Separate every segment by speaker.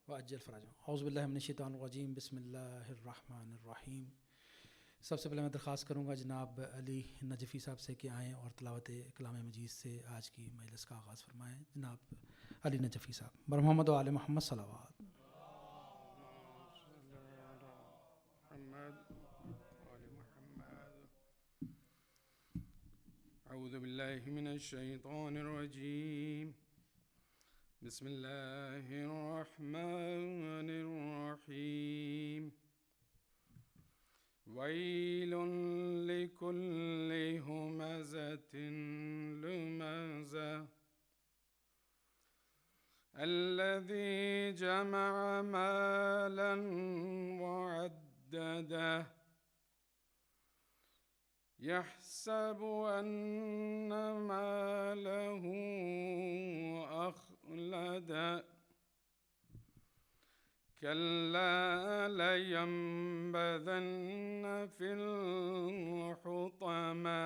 Speaker 1: وعجل فرجهم اعوذ باللہ من الشیطان الرجیم بسم اللہ الرحمن الرحیم۔ سب سے پہلے میں درخواست کروں گا جناب علی نجفی صاحب سے کہ آئیں اور تلاوت کلام مجید سے آج کی مجلس کا آغاز فرمائیں۔ جناب علی نجفی صاحب بر محمد و آل محمد صلوات۔
Speaker 2: اعوذ باللہ من الشیطان الرجیم بسم اللہ الرحمن الرحیم ویل لکل ہمزۃ لمزہ الذی جمع مالا وعددہ يحسب أن ماله أخلد كلا لينبذن في الحطمة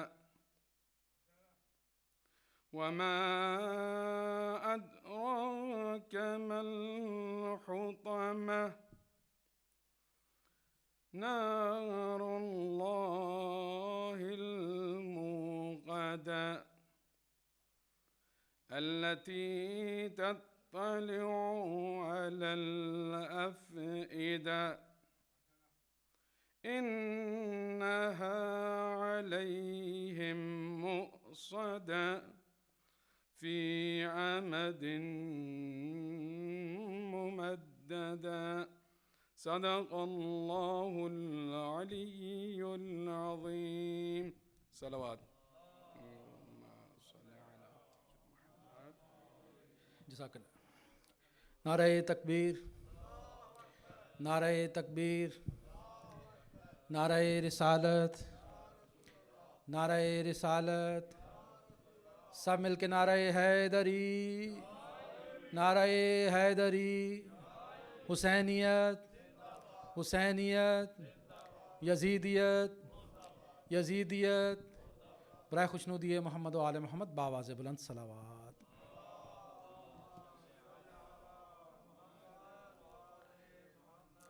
Speaker 2: وما أدراك ما الحطمة نار الله الموقدة التي تطلع على الأفئدة إنها عليهم مؤصدة في عمد ممددة صدق اللہ العلی العظیم۔ صلوات۔
Speaker 1: جزاک اللہ۔ نعرہ تکبیر، نعرہ تکبیر، نعرہ رسالت، نعرہ رسالت، سب مل کے نعرہ حیدری، نعرہ حیدری، حسینیت، حسینیت، یزیدیت، یزیدیت، برائے خوشنودی محمد و آل محمد بآواز بلند صلوات۔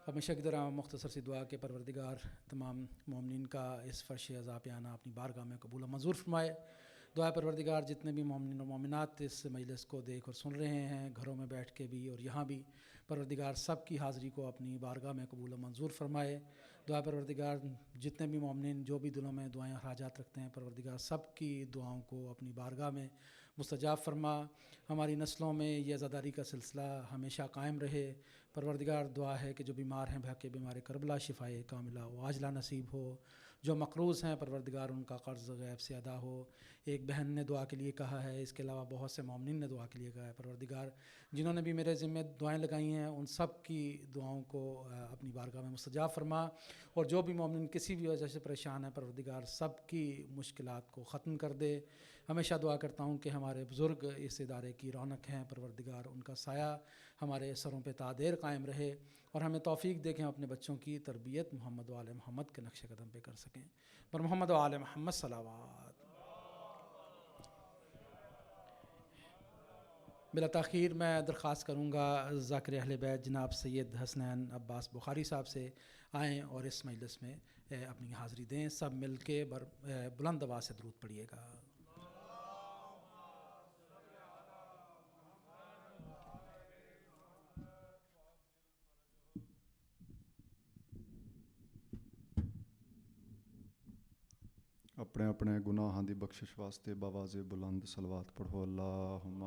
Speaker 1: ہمیشہ کی طرح مختصر سی دعا کہ پروردگار تمام مومنین کا اس فرش عزا پہ آنا اپنی بارگاہ میں قبول و منظور فرمائے۔ دعا پروردگار جتنے بھی مومنین و مومنات اس مجلس کو دیکھ اور سن رہے ہیں گھروں میں بیٹھ کے بھی اور یہاں بھی، پروردگار سب کی حاضری کو اپنی بارگاہ میں قبول و منظور فرمائے۔ دعا پروردگار جتنے بھی مومنین جو بھی دلوں میں دعائیں حاجات رکھتے ہیں پروردگار سب کی دعاؤں کو اپنی بارگاہ میں مستجاب فرما۔ ہماری نسلوں میں یہ عزاداری کا سلسلہ ہمیشہ قائم رہے۔ پروردگار دعا ہے کہ جو بیمار ہیں بھاکے بیمار کربلا شفائے کاملہ و عاجلہ نصیب ہو، جو مقروض ہیں پروردگار ان کا قرض غیب سے ادا ہو۔ ایک بہن نے دعا کے لیے کہا ہے، اس کے علاوہ بہت سے مومنین نے دعا کے لیے کہا ہے۔ پروردگار جنہوں نے بھی میرے ذمہ دعائیں لگائی ہیں ان سب کی دعاؤں کو اپنی بارگاہ میں مستجاب فرما، اور جو بھی مومن کسی بھی وجہ سے پریشان ہے پروردگار سب کی مشکلات کو ختم کر دے۔ ہمیشہ دعا کرتا ہوں کہ ہمارے بزرگ اس ادارے کی رونق ہیں، پروردگار ان کا سایہ ہمارے سروں پہ تا دیر قائم رہے، اور ہمیں توفیق دے کہ ہم اپنے بچوں کی تربیت محمد و آل محمد کے نقش قدم پہ کر سکیں۔ پر محمد و آل محمد صلوات۔ بلا تاخیر میں درخواست کروں گا ذاکر اہل بیت جناب سید حسنین عباس بخاری صاحب سے آئیں اور اس مجلس میں اپنی حاضری دیں۔ سب مل کے بلند آواز سے درود پڑھیے گا۔
Speaker 3: اپنے اپنے گناہاں دی بخشش واسطے باواز بلند صلوات پڑھو۔ اللہم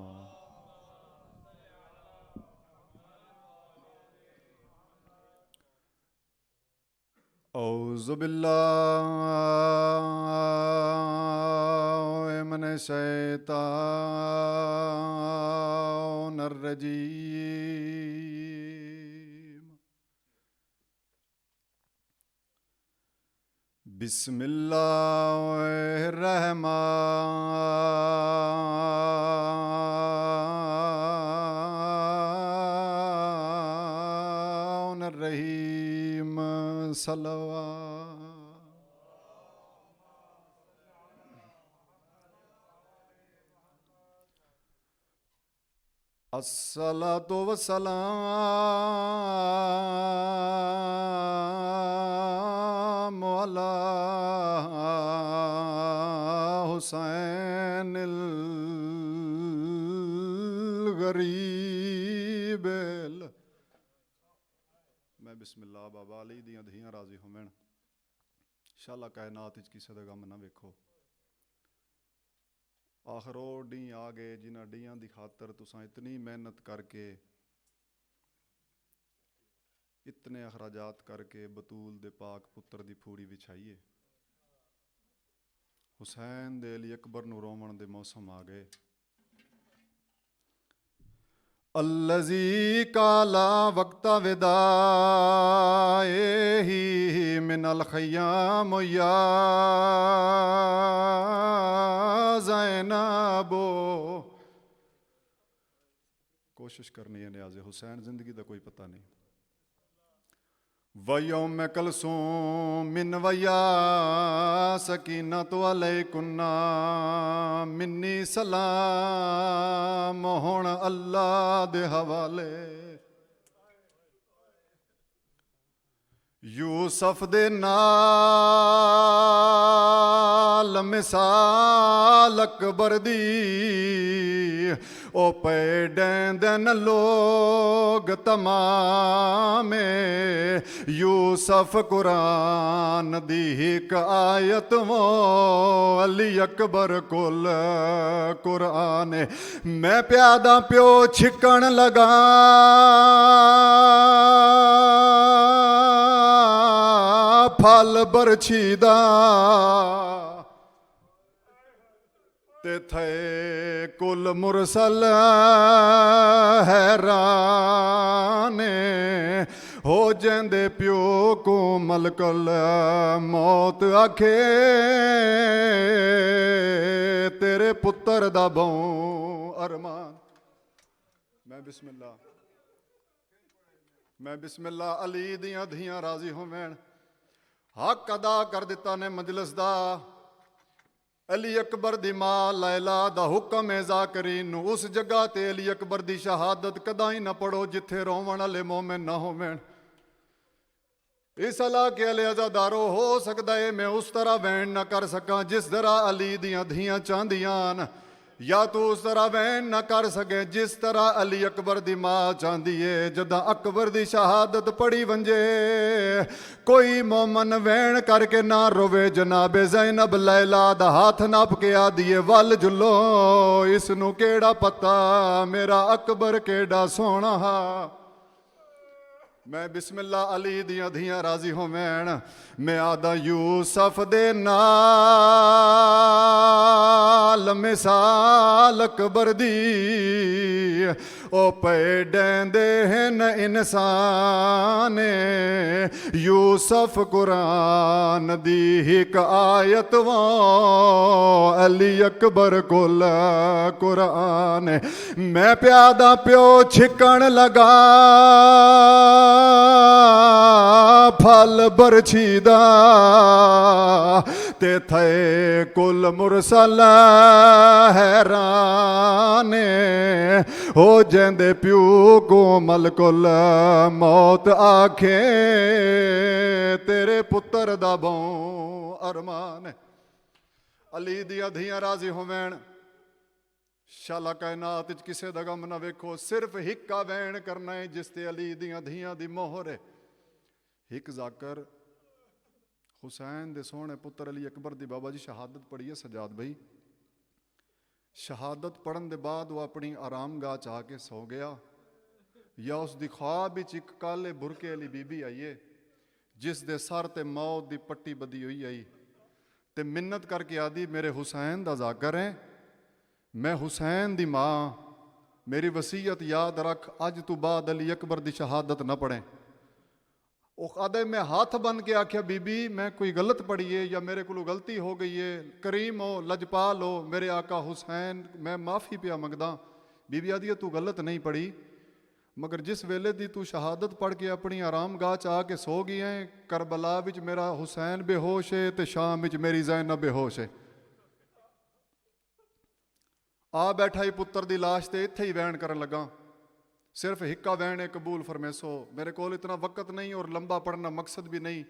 Speaker 3: اعوذ باللہ من الشیطان الرجیم بسم اللہ الرحمن الرحیم صلوات۔ الصلاة والسلام غریب میں بسم اللہ بابا علی دیاں دھیاں راضی ہومن انشاءاللہ کائنات وچ کسے دا غم نہ ویکھو آخر او ڈی آ گئے جنہاں ڈیاں دی خاطر تساں اتنی محنت کر کے اتنے اخراجات کر کے بطول دے پاک پتر دی پھوڑی وچھائیے حسین دے علی اکبر نو رومن دے موسم آ گئے الذی کالا وقت وداعہ من الخیام یا زینب کوشش کرنی ہے نیاز حسین زندگی دا کوئی پتہ نہیں وَيَوْمَ كَلْثُومٍ مِّن وَيَا سَكِينَةُ عَلَيْكُنَّا مِنِّي سلام ہون اللہ دے حوالے یوسف دے نال مثال اکبر دی او پیڈیں دن لوگ تمام یوسف قرآن دی ایک آیت وہ علی اکبر کل قرآن میں پیادہ پیو چھکن لگا پھل برچھیدہ تے تھے کل مرسل حیران ہو جیندے پیو کو ملک الموت آکھے تیرے پتر دا بہوں ارمان میں بسم اللہ علی دیاں دھیاں راضی ہومین حق ادا کر دیتا نے مجلس دا علی اکبر دی ماں لیلا دا حکم ذاکرین اس جگہ تے علی اکبر دی شہادت کدائی نہ پڑھو جتھے رومن والے مومن نہ ہومن اس علاقے علی عزادارو ہو سکتا ہے میں اس طرح وین نہ کر سکاں جس طرح علی دیاں دھیاں چاندیاں یا تو اس طرح وین نہ کر سکے جس طرح علی اکبر دی ماں چاندی ہے جدہ اکبر دی شہادت پڑی ونجے کوئی مومن وین کر کے نہ روے جناب زینب لیلا دا ہاتھ ناپ کے آدیے ول جلو اس نو کیڑا پتا میرا اکبر کیڑا سونا میں بسم اللہ علی دیاں دھیاں راضی ہومین میں آدھا یوسف دے نال مثال اکبر دی او پیڈیں دے ہن انسان یوسف قرآن دی ایک آیت وہ علی اکبر کل قرآن میں پیادہ پیو چھکن لگا پھل برچھیدہ تے تھے کل مرسل حیران ہو جیندے پیو کو ملک الموت آکھے تیرے پتر دا بہوں ارمان علی دیاں دھیاں راضی ہومین شالا کائنات وچ کسے دا غم نہ ویکھو صرف ہکا وین کرنا ہے جس تے علی دیاں دھیاں دی مہر ہے ہک ذاکر حسین دے سونے پتر علی اکبر دی بابا جی شہادت پڑھی ہے سجاد بھائی شہادت پڑھن دے بعد وہ اپنی آرام گاہ چاہ کے سو گیا یا اس دی خواب وچ اک کالے برکے علی بی بی آئیے جس دے سر تے موت دی پٹی بدی ہوئی آئی تے منت کر کے آدھی میرے حسین دا ذاکر ہیں میں حسین دی ماں میری وصیت یاد رکھ اج تو بعد علی اکبر دی شہادت نہ پڑھیں او آدھے میں ہاتھ بن کے آکھیا بی بی میں کوئی غلط پڑھی ہے یا میرے کو غلطی ہو گئی ہے کریم ہو لجپال ہو میرے آقا حسین میں معافی پیا منگدا بی بی آدھی تو غلط نہیں پڑھی مگر جس ویلے دی تو شہادت پڑھ کے اپنی آرام گاہ چاہ کے سو گئی ہیں کربلا وچ میرا حسین بے ہوش ہے تے شام وچ میری زینب بے ہوش ہے آ بیٹھا ہی پتر دی لاش تے اتھے ہی وین کرن لگا صرف ہکا وین قبول فرمیسو میرے کول اتنا وقت نہیں اور لمبا پڑھنا مقصد بھی نہیں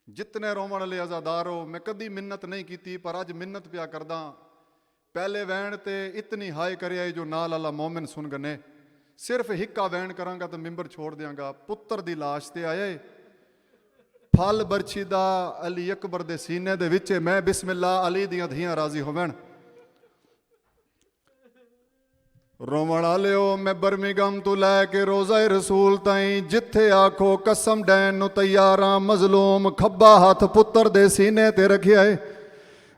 Speaker 3: جتنے رومن والے عزادار ہو میں کدی منت نہیں کیتی پر اج منت پیا کردا ਪਹਿਲੇ ਵੈਣ ਤੇ ਇਤਨੀ ਹਾਏ ਕਰਿਆ ਜੋ ਨਾਲ ਅੱਲਾ ਮੌਮਨ ਸੁਣ ਗਨੇ। ਸਿਰਫ ਹਿੱਕਾ ਵੈਣ ਕਰਾਂਗਾ ਤਾਂ ਮਿੰਬਰ ਛੋੜ ਦਿਆਂਗਾ। ਪੁੱਤਰ ਦੀ ਲਾਸ਼ ਤੇ ਆਏ ਫਲ ਬਰਛੀ ਦਾ ਅਲੀ ਅਕਬਰ ਦੇ ਸੀਨੇ ਦੇ ਵਿੱਚ। ਮੈਂ ਬਿਸਮਿਲ੍ਲਾ ਅਲੀ ਦੀਆਂ ਧੀਆਂ ਰਾਜ਼ੀ ਹੋਵਣ। ਰੋਵਣ ਵਾਲਿਓ ਮੈਂ ਬਰਮਿਗਮ ਤੋਂ ਲੈ ਕੇ ਰੋਜ਼ਾ ਰਸੂਲ ਤਾਈਂ ਜਿੱਥੇ ਆਖੋ ਕਸਮ ਡੈਣ ਨੂੰ ਤਿਆਰਾਂ। ਮਜ਼ਲੂਮ ਖੱਬਾ ਹੱਥ ਪੁੱਤਰ ਦੇ ਸੀਨੇ ਤੇ ਰੱਖਿਆ ਏ।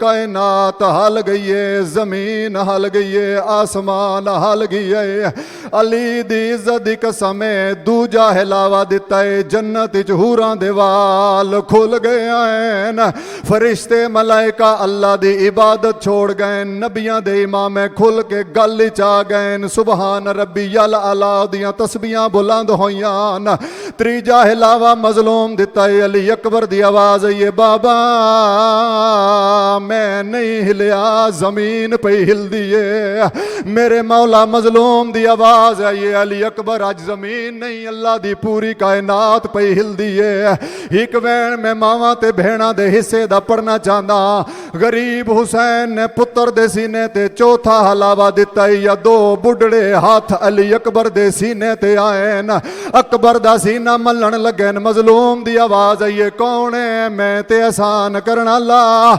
Speaker 3: ਕਾਇਨਾਤ ਹਲ ਗਈ ਏ, ਜ਼ਮੀਨ ਹਲ ਗਈ ਏ, ਆਸਮਾਨ ਹਲ ਗਈ ਏ। ਅਲੀ ਦੀ ਇੱਜ਼ਤ ਦੀ ਕਸਮ ਏ ਦੂਜਾ ਹਿਲਾਵਾ ਦਿੱਤਾ ਏ। ਜੰਨਤ ਵਿੱਚ ਹੂਰਾਂ ਦੇ ਵਾਲ ਖੁੱਲ ਗਏ ਹਨ। ਫਰਿਸ਼ਤੇ ਮਲਾਇਕਾ ਅੱਲਾ ਦੀ ਇਬਾਦਤ ਛੋੜ ਗਏ। ਨਬੀਆਂ ਦੇ ਇਮਾਮੇ ਖੁੱਲ ਕੇ ਗੱਲ ਵਿੱਚ ਆ ਗਏ। ਸੁਬਹਾਨ ਰੱਬੀ ਅਲ ਆਲਾ ਦੀਆਂ ਤਸਬੀਹਾਂ ਬੁਲੰਦ ਹੋਈਆਂ। ਤੀਜਾ ਹਿਲਾਵਾ ਮਜ਼ਲੂਮ ਦਿੱਤਾ ਏ। ਅਲੀ ਅਕਬਰ ਦੀ ਆਵਾਜ਼ ਆਈ ਏ ਬਾਬਾ ਮੈਂ ਨਹੀਂ ਹਿਲਿਆ, ਜ਼ਮੀਨ ਪਈ ਹਿਲਦੀ ਏ। ਮੇਰੇ ਮੌਲਾ ਮਜ਼ਲੂਮ ਦੀ ਆਵਾਜ਼ ਆਈ ਏ ਅਲੀ ਅਕਬਰ ਅੱਜ ਜ਼ਮੀਨ ਨਹੀਂ ਅੱਲਾ ਦੀ ਪੂਰੀ ਕਾਇਨਾਤ ਪਈ ਹਿਲਦੀ ਏ। ਇੱਕ ਵੈਣ ਮੈਂ ਮਾਵਾਂ ਤੇ ਭੈਣਾਂ ਦੇ ਹਿੱਸੇ ਦਾ ਪੜਨਾ ਚਾਹੁੰਦਾ। ਗਰੀਬ ਹੁਸੈਨ ਨੇ ਪੁੱਤਰ ਦੇ ਸੀਨੇ ਤੇ ਚੌਥਾ ਹਲਾਵਾ ਦਿੱਤਾ ਏ। ਜਾਂ ਦੋ ਬੁੱਢੜੇ ਹੱਥ ਅਲੀ ਅਕਬਰ ਦੇ ਸੀਨੇ ਤੇ ਆਏ ਨ। ਅਕਬਰ ਦਾ ਸੀਨਾ ਮੱਲਣ ਲੱਗੇ। ਮਜ਼ਲੂਮ ਦੀ ਆਵਾਜ਼ ਆਈਏ ਕੌਣ ਹੈ? ਮੈਂ ਤੇ ਆਸਾਨ ਕਰਨ ਵਾਲਾ।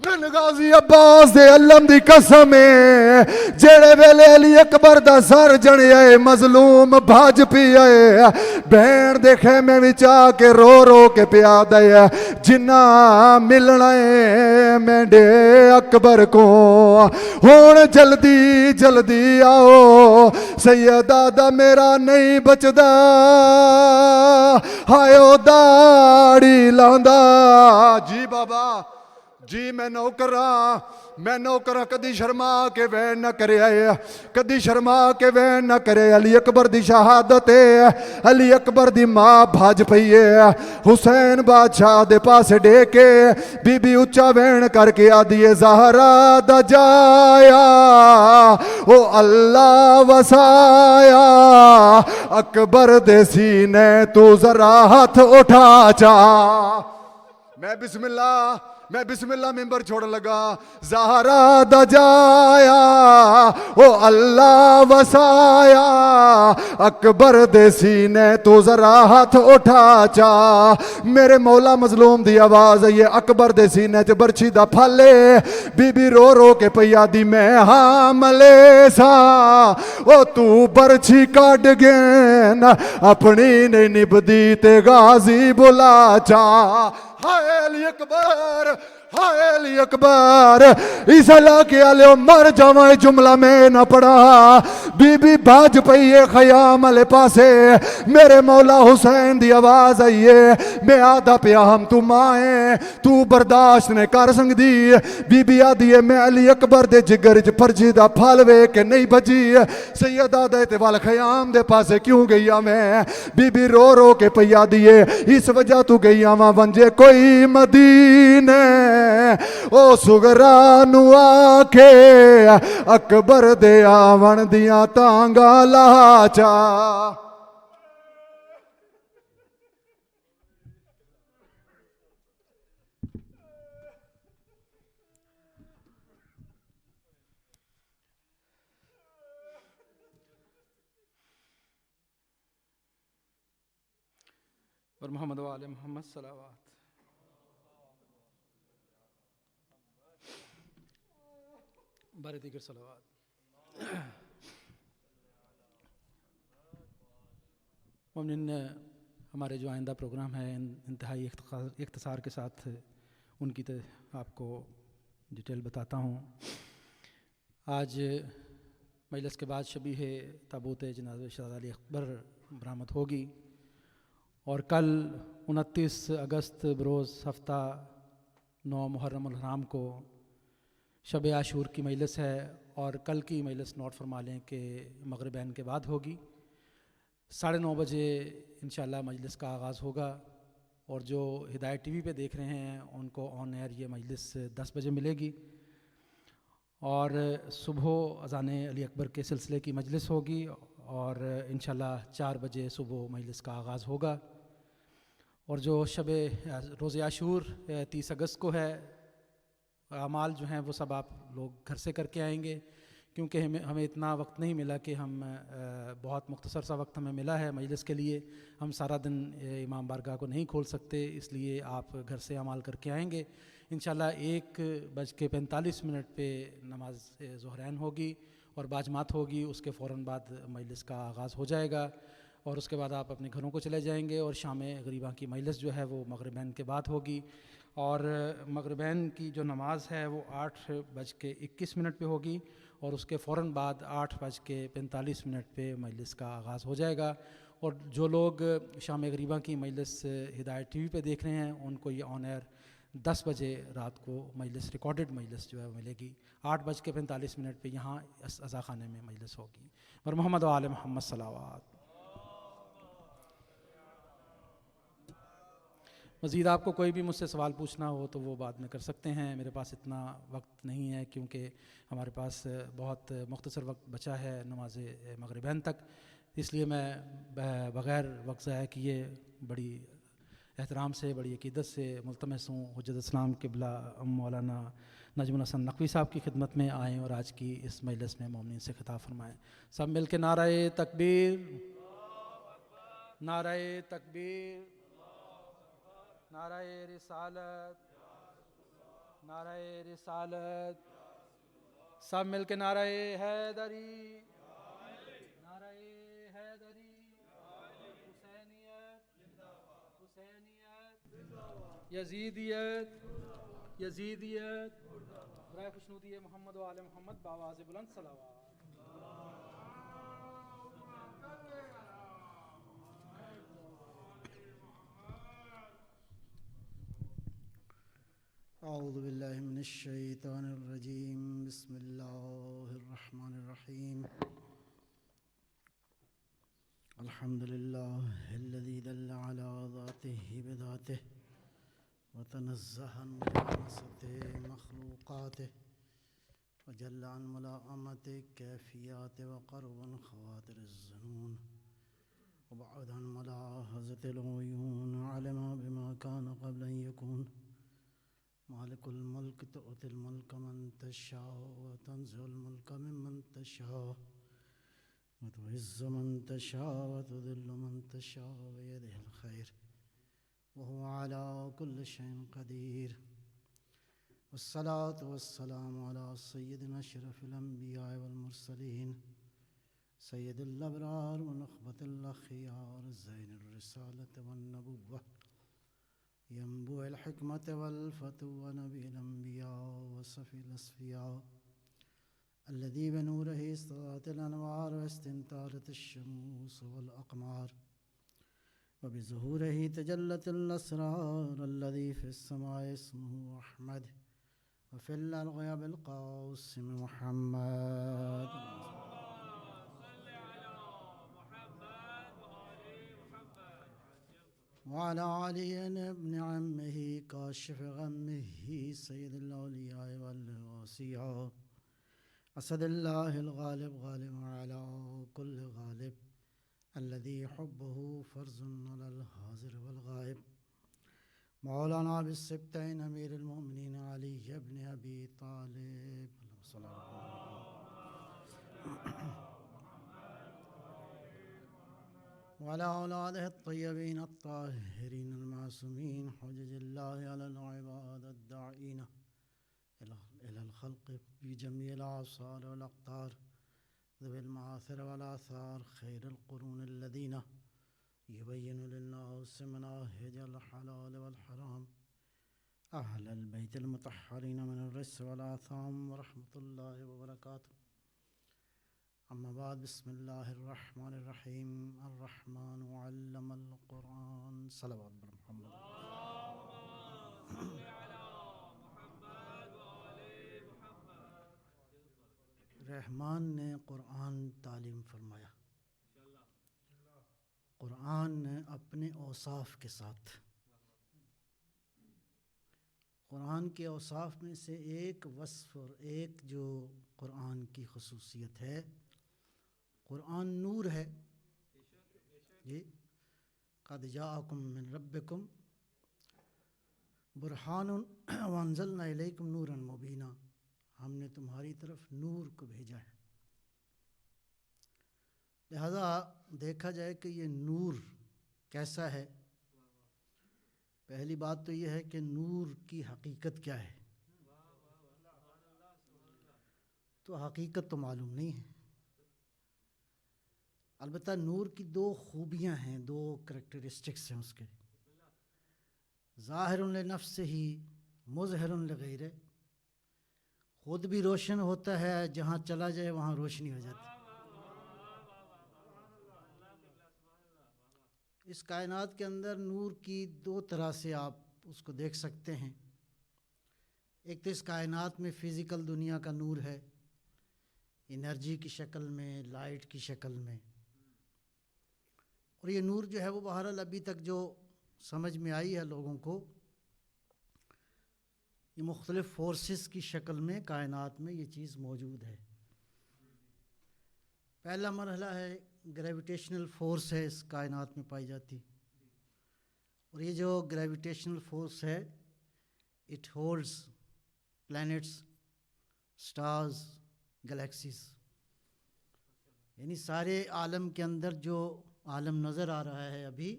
Speaker 3: من غازی عباس دے علم دی قسم ہے جڑے ویلے علی اکبر دا سر جڑیا مظلوم بھاج پیا بہن دے خیمے وچ آ کے رو رو کے پیا دے جنہ ملنا ہے میڈے اکبر کو ہون جلدی جلدی آؤ سیدہ دا میرا نہیں بچدا ہائیو داڑی لاندا جی بابا جی میں نوکراں کدی شرما کے وین نہ کرے آئے کدی شرما کے وین نہ کرے علی اکبر دی شہادت ہے علی اکبر دی ماں بھاج پئی ہے حسین بادشاہ دے پاس ڈے کے بی بی اچا وین کر کے آدھی زہرا دا جایا او اللہ وسایا اکبر دے سینے تو ذرا ہاتھ اٹھا چا میں بسم اللہ ممبر چھوڑ لگا زہرا دا جایا او اللہ وسایا اکبر دے سینے تو ذرا ہاتھ اٹھا چا میرے مولا مظلوم دی آواز ہے یہ اکبر دے سینے چ برچھی دا پھلے بی بی رو رو کے پیا دی میں حاملے سا او تو برچھی کاٹ گین اپنی نہیں نبدی تے غازی بلا چا ہائے علی اکبر اس اللہ کے علیہ مر جاوائے جملہ میں نہ پڑا بی بی بھاج پئیے خیام علیہ پاسے میرے مولا حسین دی آواز آئیے میں آدھا پیا ہم تو مائیں تو برداشت نے کر سنگ دی بی بی آدھیے میں علی اکبر دے جگر چ پرجی دا پھالوے کہ نہیں بجی سیدہ دے وال خیام دے پاسے کیوں گئی میں بی بی رو رو کے پیا دیے اس وجہ تو گئی آواں ونجے کوئی مدینے او سگرا نو آکھے اکبر دے آون دیاں تانگا لا چا
Speaker 1: اور محمد و آل محمد صلوات بارے دیگر صلوات مومنین ہمارے جو آئندہ پروگرام ہے انتہائی اختصار کے ساتھ ان کی آپ کو ڈیٹیل بتاتا ہوں آج مجلس کے بعد شبیہ تابوت جنازہ شہزادہ علی اکبر برآمد ہوگی اور کل 29 اگست بروز ہفتہ 9 محرم الحرام کو شب عاشور کی مجلس ہے اور کل کی مجلس نوٹ فرما لیں کہ مغربین کے بعد ہوگی 9:30 بجے انشاءاللہ مجلس کا آغاز ہوگا اور جو ہدایت ٹی وی پہ دیکھ رہے ہیں ان کو آن ایئر یہ مجلس 10 بجے ملے گی اور صبح اذان علی اکبر کے سلسلے کی مجلس ہوگی اور انشاءاللہ 4 بجے صبح مجلس کا آغاز ہوگا اور جو شب روز عاشور 30 اگست کو ہے اعمال جو ہیں وہ سب آپ لوگ گھر سے کر کے آئیں گے کیونکہ ہمیں اتنا وقت نہیں ملا کہ ہم بہت مختصر سا وقت ہمیں ملا ہے مجلس کے لیے ہم سارا دن امام بارگاہ کو نہیں کھول سکتے اس لیے آپ گھر سے اعمال کر کے آئیں گے انشاءاللہ 1:45 پہ نماز ظہرین ہوگی اور باجمات ہوگی اس کے فوراً بعد مجلس کا آغاز ہو جائے گا اور اس کے بعد آپ اپنے گھروں کو چلے جائیں گے اور شام غریباں کی مجلس جو ہے وہ مغربین کے بعد ہوگی اور مغربین کی جو نماز ہے وہ 8:21 پہ ہوگی اور اس کے فوراً بعد 8:45 پہ مجلس کا آغاز ہو جائے گا اور جو لوگ شام غریباں کی مجلس ہدایت ٹی وی پہ دیکھ رہے ہیں ان کو یہ آن ایئر 10 بجے رات کو مجلس ریکارڈڈ مجلس جو ہے ملے گی 8:45 پہ یہاں عزا خانے میں مجلس ہوگی اور محمد و آل محمد صلوات مزید آپ کو کوئی بھی مجھ سے سوال پوچھنا ہو تو وہ بعد میں کر سکتے ہیں میرے پاس اتنا وقت نہیں ہے کیونکہ ہمارے پاس بہت مختصر وقت بچا ہے نماز مغربین تک اس لیے میں بغیر وقت ضائع کیے بڑی احترام سے بڑی عقیدت سے ملتمس ہوں حجت اسلام قبلہ مولانا نجم الحسن نقوی صاحب کی خدمت میں آئیں اور آج کی اس مجلس میں مومنین سے خطاب فرمائیں سب مل کے نعرہ تکبیر نعرہ تکبیر نعرہ رسالت نعرہ رسالت. سب مل کے نعرہ حیدری. نعرہ حیدری. حسینیت. حسینیت. یزیدیت. یزیدیت. برائے خوشنودی محمد و آل محمد بآواز بلند صلوات.
Speaker 4: اعوذ باللہ من الشیطان الرجیم. بسم اللہ الرحمن الرحیم. الحمد للہ الذی دل علی ذاتہ بذاتہ وتنزہ عن ملامسۃ مخلوقاتہ وجل عن ملامت کیفیات وقرب عن خواطر الظنون وبعد عن ملاحظة العیون علم بما كان قبل ان یکون. مالک الملک تؤتی الملک من تشاء وتنزع الملک ممن تشاء وتعز من تشاء وتذل من تشاء بيده الخير وهو على كل شيء قدير. والصلاة والسلام على سيدنا أشرف الأنبياء والمرسلين سيد الأبرار ونخبة الأخيار زين الرسالة والنبوة ينبوع الحكمة والفتوى ونبي الأنبياء وصفي الأصفياء الذي بنوره استضاءت الأنوار واستنارت الشموس والأقمار وبظهوره تجلت الأسرار الذي في السماء اسمه أحمد وفي الأرض بالقاسم محمد. وعلى علي ابن عمه كاشف غمه سيد الأولياء والأوصياء أسد الله الغالب غالب على كل غالب الذي حبه فرض على الحاضر والغائب. مولانا بالسبتين أمير المؤمنين علي بن أبي طالب اللهم صل على وعلى أولاده الطيبين الطاهرين المعصومين حجج الله على العباد الداعين إلى الخلق بجميع الأعصار والأقطار ذوي المآثر والآثار خير القرون الذين يبين للناس مناهج الحلال والحرام أهل البيت المطهرين من الرجس والآثام ورحمة الله وبركاته. أما بعد بسم الله الرحمن الرحيم. الرحمن علم القرآن صلوات محمد. رحمان نے قرآن تعلیم فرمایا. قرآن نے اپنے اوصاف کے ساتھ. قرآن کے اوصاف میں سے ایک وصف اور ایک جو قرآن کی خصوصیت ہے، قرآن نور ہے. جی قد جاءکم من ربکم برہان وانزلنا الیکم نورا مبینا. ہم نے تمہاری طرف نور کو بھیجا ہے. لہذا دیکھا جائے کہ یہ نور کیسا ہے. پہلی بات تو یہ ہے کہ نور کی حقیقت کیا ہے. تو حقیقت تو معلوم نہیں ہے. البتہ نور کی دو خوبیاں ہیں، دو کریکٹرسٹکس ہیں اس کے. ظاہر لنفسہ مظہر لغیرہ. خود بھی روشن ہوتا ہے، جہاں چلا جائے وہاں روشنی ہو جاتی ہے. اس کائنات کے اندر نور کی دو طرح سے آپ اس کو دیکھ سکتے ہیں. ایک تو اس کائنات میں فزیکل دنیا کا نور ہے، انرجی کی شکل میں، لائٹ کی شکل میں. اور یہ نور جو ہے وہ بہرحال ابھی تک جو سمجھ میں آئی ہے لوگوں کو، یہ مختلف فورسز کی شکل میں کائنات میں یہ چیز موجود ہے. پہلا مرحلہ ہے گریویٹیشنل فورس ہے، اس کائنات میں پائی جاتی. اور یہ جو گریویٹیشنل فورس ہے، it holds plants, stars, galaxies. یعنی سارے عالم کے اندر جو عالم نظر آ رہا ہے ابھی،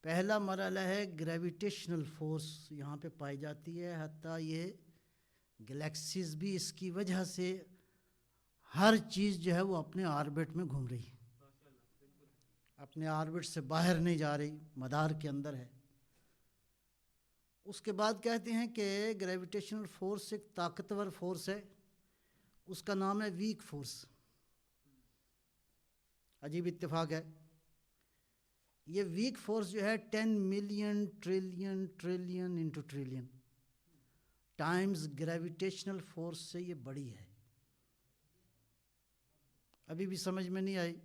Speaker 4: پہلا مرحلہ ہے گریویٹیشنل فورس یہاں پہ پائی جاتی ہے، حتیٰ یہ گلیکسیز بھی اس کی وجہ سے ہر چیز جو ہے وہ اپنے آربٹ میں گھوم رہی ہے، اپنے آربٹ سے باہر نہیں جا رہی، مدار کے اندر ہے۔ اس کے بعد کہتے ہیں کہ گریویٹیشنل فورس ایک طاقتور فورس ہے، اس کا نام ہے ویک فورس۔ عجیب اتفاق ہے، یہ ویک فورس جو ہے 10 million trillion trillion into trillion Times gravitational force سے یہ بڑی ہے۔ ابھی بھی سمجھ میں نہیں آئی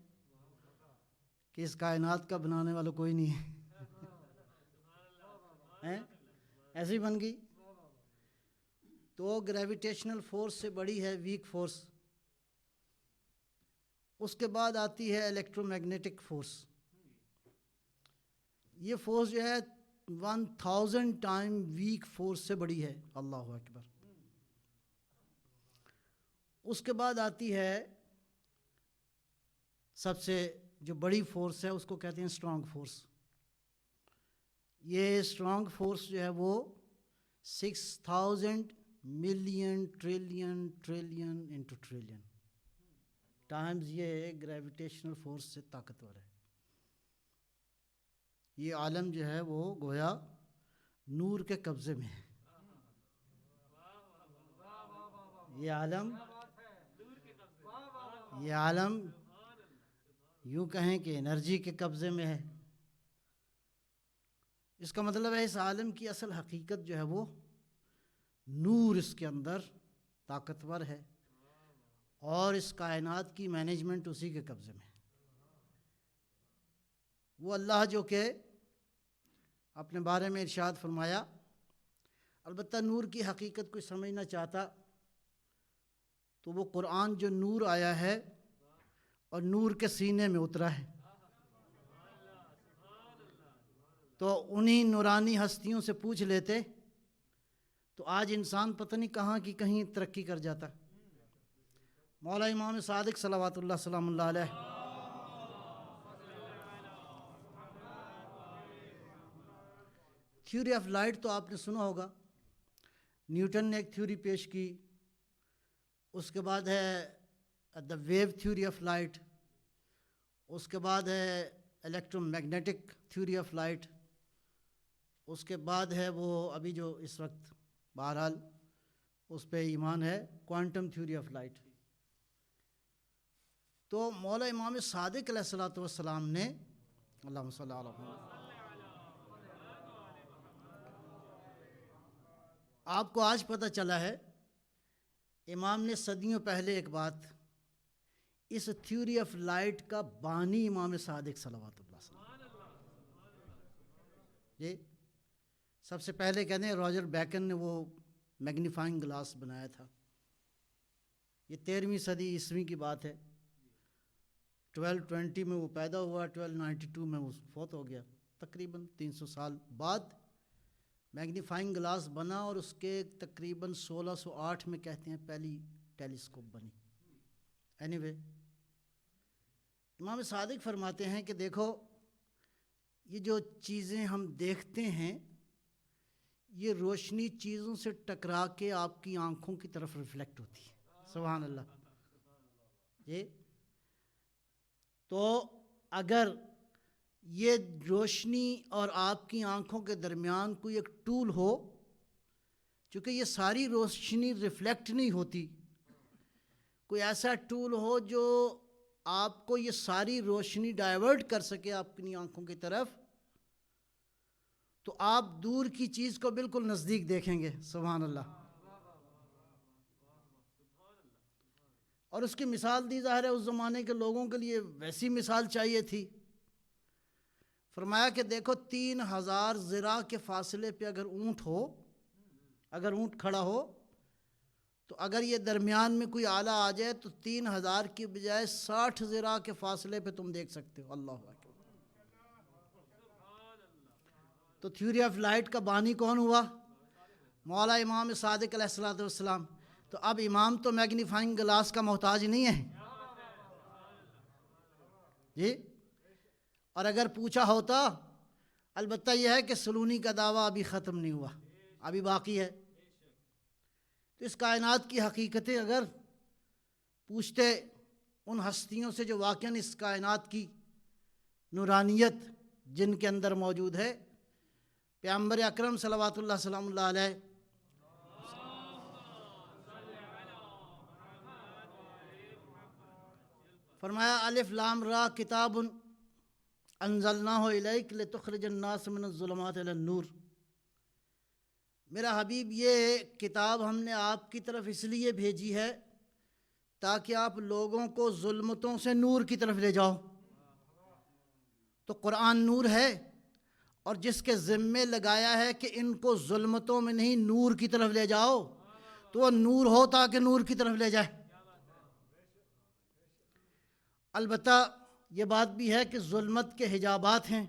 Speaker 4: کہ اس کائنات کا بنانے والا کوئی نہیں ہے، ایسے ہی بن گئی۔ تو گریویٹیشنل فورس سے بڑی ہے ویک فورس۔ اس کے بعد آتی ہے الیکٹرو میگنیٹک فورس۔ یہ فورس جو ہے 1000 ٹائم ویک فورس سے بڑی ہے، اللہ اکبر۔ اس کے بعد آتی ہے سب سے جو بڑی فورس ہے، اس کو کہتے ہیں اسٹرانگ فورس۔ یہ اسٹرانگ فورس جو ہے وہ 6000 million trillion trillion into trillion Times یہ گریویٹیشنل فورس سے طاقتور ہے۔ یہ عالم جو ہے وہ گویا نور کے قبضے میں ہے، یہ عالم یوں کہیں کہ انرجی کے قبضے میں ہے۔ اس کا مطلب ہے اس عالم کی اصل حقیقت جو ہے وہ نور اس کے اندر طاقتور ہے، اور اس کائنات کی مینجمنٹ اسی کے قبضے میں ہے۔ وہ اللہ جو کہ اپنے بارے میں ارشاد فرمایا، البتہ نور کی حقیقت کوئی سمجھنا چاہتا تو وہ قرآن جو نور آیا ہے اور نور کے سینے میں اترا ہے، تو انہی نورانی ہستیوں سے پوچھ لیتے تو آج انسان پتہ نہیں کہاں کی کہیں ترقی کر جاتا۔ مولا امام صادق صلوات اللہ سلام اللہ علیہ تھیوری آف لائٹ تو آپ نے سنا ہوگا، نیوٹن نے ایک تھیوری پیش کی۔ اس کے بعد ہے the wave theory of light, اس کے بعد ہے electromagnetic theory of light, اس کے بعد ہے وہ ابھی جو اس وقت بہرحال اس پہ ایمان ہے، کوانٹم تھیوری آف لائٹ۔ تو مولا امام صادق علیہ الصلوۃ والسلام نے اللہم صلی علی محمد، آپ کو آج پتہ چلا ہے، امام نے صدیوں پہلے ایک بات، اس تھیوری آف لائٹ کا بانی امام صادق صلوات اللہ علیہ وسلم، جی سب سے پہلے کہتے ہیں راجر بیکن نے وہ میگنیفائنگ گلاس بنایا تھا۔ یہ 13ویں صدی عیسوی کی بات ہے، 1220 میں وہ پیدا ہوا، 1292 میں وہ فوت ہو گیا، تقریباً 300 سال بعد میگنیفائنگ گلاس بنا، اور اس کے تقریباً 1608 میں کہتے ہیں پہلی ٹیلیسکوپ بنی۔ اینی وے امام صادق فرماتے ہیں کہ دیکھو یہ جو چیزیں ہم دیکھتے ہیں، یہ روشنی چیزوں سے ٹکرا کے آپ کی آنکھوں کی طرف ریفلیکٹ ہوتی ہے، سبحان اللہ جی۔ تو اگر یہ روشنی اور آپ کی آنکھوں کے درمیان کوئی ایک ٹول ہو، چونکہ یہ ساری روشنی ریفلیکٹ نہیں ہوتی، کوئی ایسا ٹول ہو جو آپ کو یہ ساری روشنی ڈائیورٹ کر سکے اپنی آنکھوں کی طرف، تو آپ دور کی چیز کو بالکل نزدیک دیکھیں گے، سبحان اللہ۔ اور اس کی مثال دی ظاہر ہے اس زمانے کے لوگوں کے لیے ویسی مثال چاہیے تھی۔ فرمایا کہ دیکھو 3000 ذراع کے فاصلے پہ اگر اونٹ ہو، اگر اونٹ کھڑا ہو، تو اگر یہ درمیان میں کوئی آلہ آ جائے تو 3000 کی بجائے 60 ذراع کے فاصلے پہ تم دیکھ سکتے ہو، اللہ اکبر۔ تو تھیوری آف لائٹ کا بانی کون ہوا؟ مولا امام صادق علیہ الصلوۃ والسلام۔ تو اب امام تو میگنیفائنگ گلاس کا محتاج نہیں ہے جی۔ اور اگر پوچھا ہوتا البتہ یہ ہے کہ سلونی کا دعویٰ ابھی ختم نہیں ہوا، ابھی باقی ہے۔ تو اس کائنات کی حقیقتیں اگر پوچھتے ان ہستیوں سے جو واقعاً اس کائنات کی نورانیت جن کے اندر موجود ہے، پیغمبر اکرم صلوات اللہ سلام اللہ علیہ فرمایا الف لام را کتاب انزلناہ الیک لتخرج الناس من الظلمات الی النور، میرا حبیب یہ کتاب ہم نے آپ کی طرف اس لیے بھیجی ہے تاکہ آپ لوگوں کو ظلمتوں سے نور کی طرف لے جاؤ۔ تو قرآن نور ہے، اور جس کے ذمے لگایا ہے کہ ان کو ظلمتوں میں نہیں نور کی طرف لے جاؤ، تو وہ نور ہو تاکہ نور کی طرف لے جائے۔ البتہ یہ بات بھی ہے کہ ظلمت کے حجابات ہیں،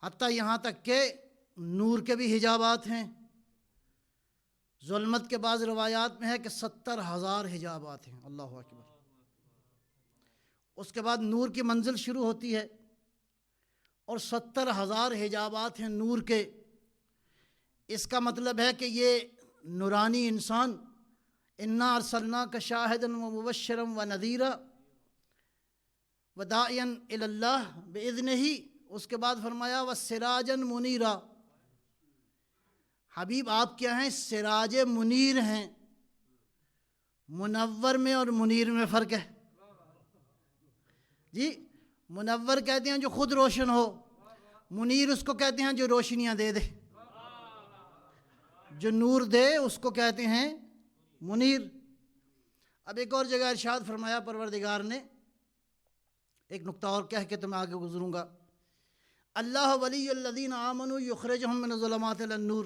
Speaker 4: حتیٰ یہاں تک کہ نور کے بھی حجابات ہیں۔ ظلمت کے بعض روایات میں ہے کہ 70,000 حجابات ہیں، اللہ اکبر۔ اس کے بعد نور کی منزل شروع ہوتی ہے اور 70,000 حجابات ہیں نور کے۔ اس کا مطلب ہے کہ یہ نورانی انسان انا ارسلناک شاہدا ومبشرا ونذیرا وداعیا الی اللہ باذنہ، اس کے بعد فرمایا وسراجا منیرا، حبیب آپ کیا ہیں؟ سراج منیر ہیں۔ منور میں اور منیر میں فرق ہے جی۔ منور کہتے ہیں جو خود روشن ہو، منیر اس کو کہتے ہیں جو روشنیاں دے دے، جو نور دے اس کو کہتے ہیں منیر۔ اب ایک اور جگہ ارشاد فرمایا پروردگار نے، ایک نقطہ اور کہہ کے تو میں آگے گزروں گا، اللہ ولی الذین آمنوا یخرجہم من الظلمات الی النور،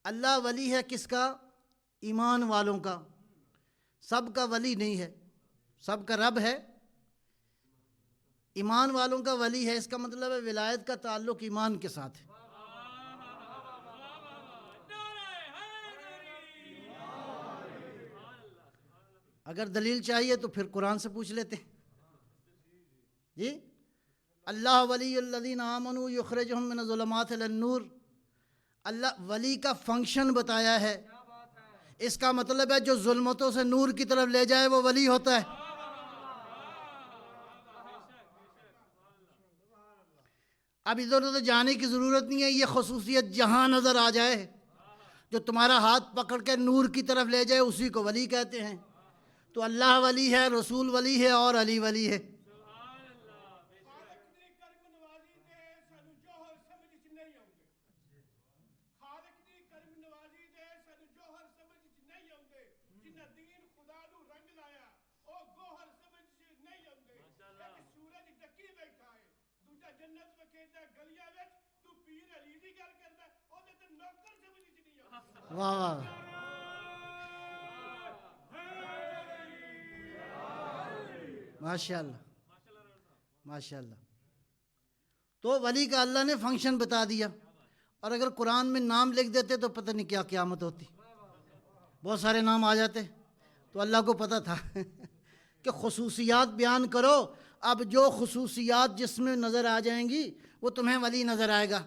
Speaker 4: اللہ ولی ہے کس کا؟ ایمان والوں کا۔ سب کا ولی نہیں ہے، سب کا رب ہے، ایمان والوں کا ولی ہے۔ اس کا مطلب ہے ولایت کا تعلق ایمان کے ساتھ ہے۔ اگر دلیل چاہیے تو پھر قرآن سے پوچھ لیتے ہیں جی۔ اللہ ولی الذین آمنوا یخرجہم من الظلمات الی النور، اللہ ولی کا فنکشن بتایا ہے۔ اس کا مطلب ہے جو ظلمتوں سے نور کی طرف لے جائے وہ ولی ہوتا ہے۔ اب ادھر ادھر جانے کی ضرورت نہیں ہے، یہ خصوصیت جہاں نظر آ جائے، جو تمہارا ہاتھ پکڑ کے نور کی طرف لے جائے اسی کو ولی کہتے ہیں۔ تو اللہ ولی ہے، رسول ولی ہے، اور علی ولی ہے۔ واہ واہ، ماشاء اللہ ماشاء اللہ۔ تو ولی کا اللہ نے فنکشن بتا دیا، اور اگر قرآن میں نام لکھ دیتے تو پتہ نہیں کیا قیامت ہوتی، بہت سارے نام آ جاتے۔ تو اللہ کو پتہ تھا کہ خصوصیات بیان کرو، اب جو خصوصیات جس میں نظر آ جائیں گی وہ تمہیں ولی نظر آئے گا۔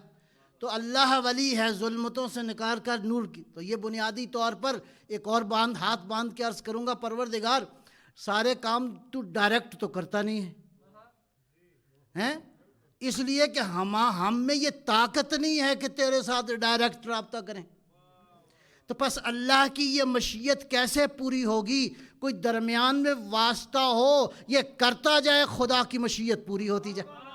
Speaker 4: تو اللہ ولی ہے ظلمتوں سے نکال کر نور کی۔ تو یہ بنیادی طور پر ایک اور ہاتھ باندھ کے عرض کروں گا، پروردگار سارے کام تو ڈائریکٹ تو کرتا نہیں ہے، اس لیے کہ ہم میں یہ طاقت نہیں ہے کہ تیرے ساتھ ڈائریکٹ رابطہ کریں۔ تو پس اللہ کی یہ مشیت کیسے پوری ہوگی؟ کوئی درمیان میں واسطہ ہو، یہ کرتا جائے، خدا کی مشیت پوری ہوتی جائے۔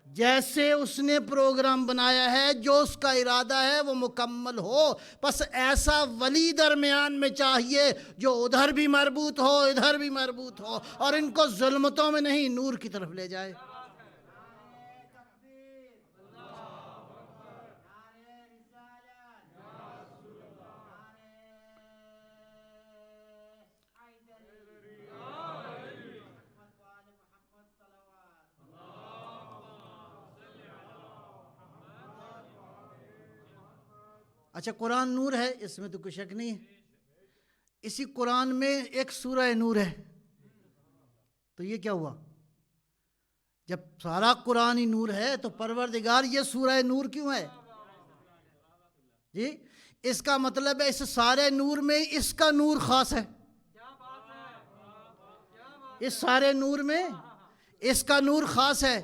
Speaker 4: جیسے اس نے پروگرام بنایا ہے، جو اس کا ارادہ ہے وہ مکمل ہو۔ پس ایسا ولی درمیان میں چاہیے جو ادھر بھی مربوط ہو ادھر بھی مربوط ہو، اور ان کو ظلمتوں میں نہیں نور کی طرف لے جائے۔ اچھا، قرآن نور ہے، اس میں تو کوئی شک نہیں ہے۔ اسی قرآن میں ایک سورہ نور ہے، تو یہ کیا ہوا؟ جب سارا قرآن ہی نور ہے تو پروردگار یہ سورہ نور کیوں ہے؟ جی اس کا مطلب ہے اس سارے نور میں اس کا نور خاص ہے. اس سارے نور میں اس کا نور خاص ہے.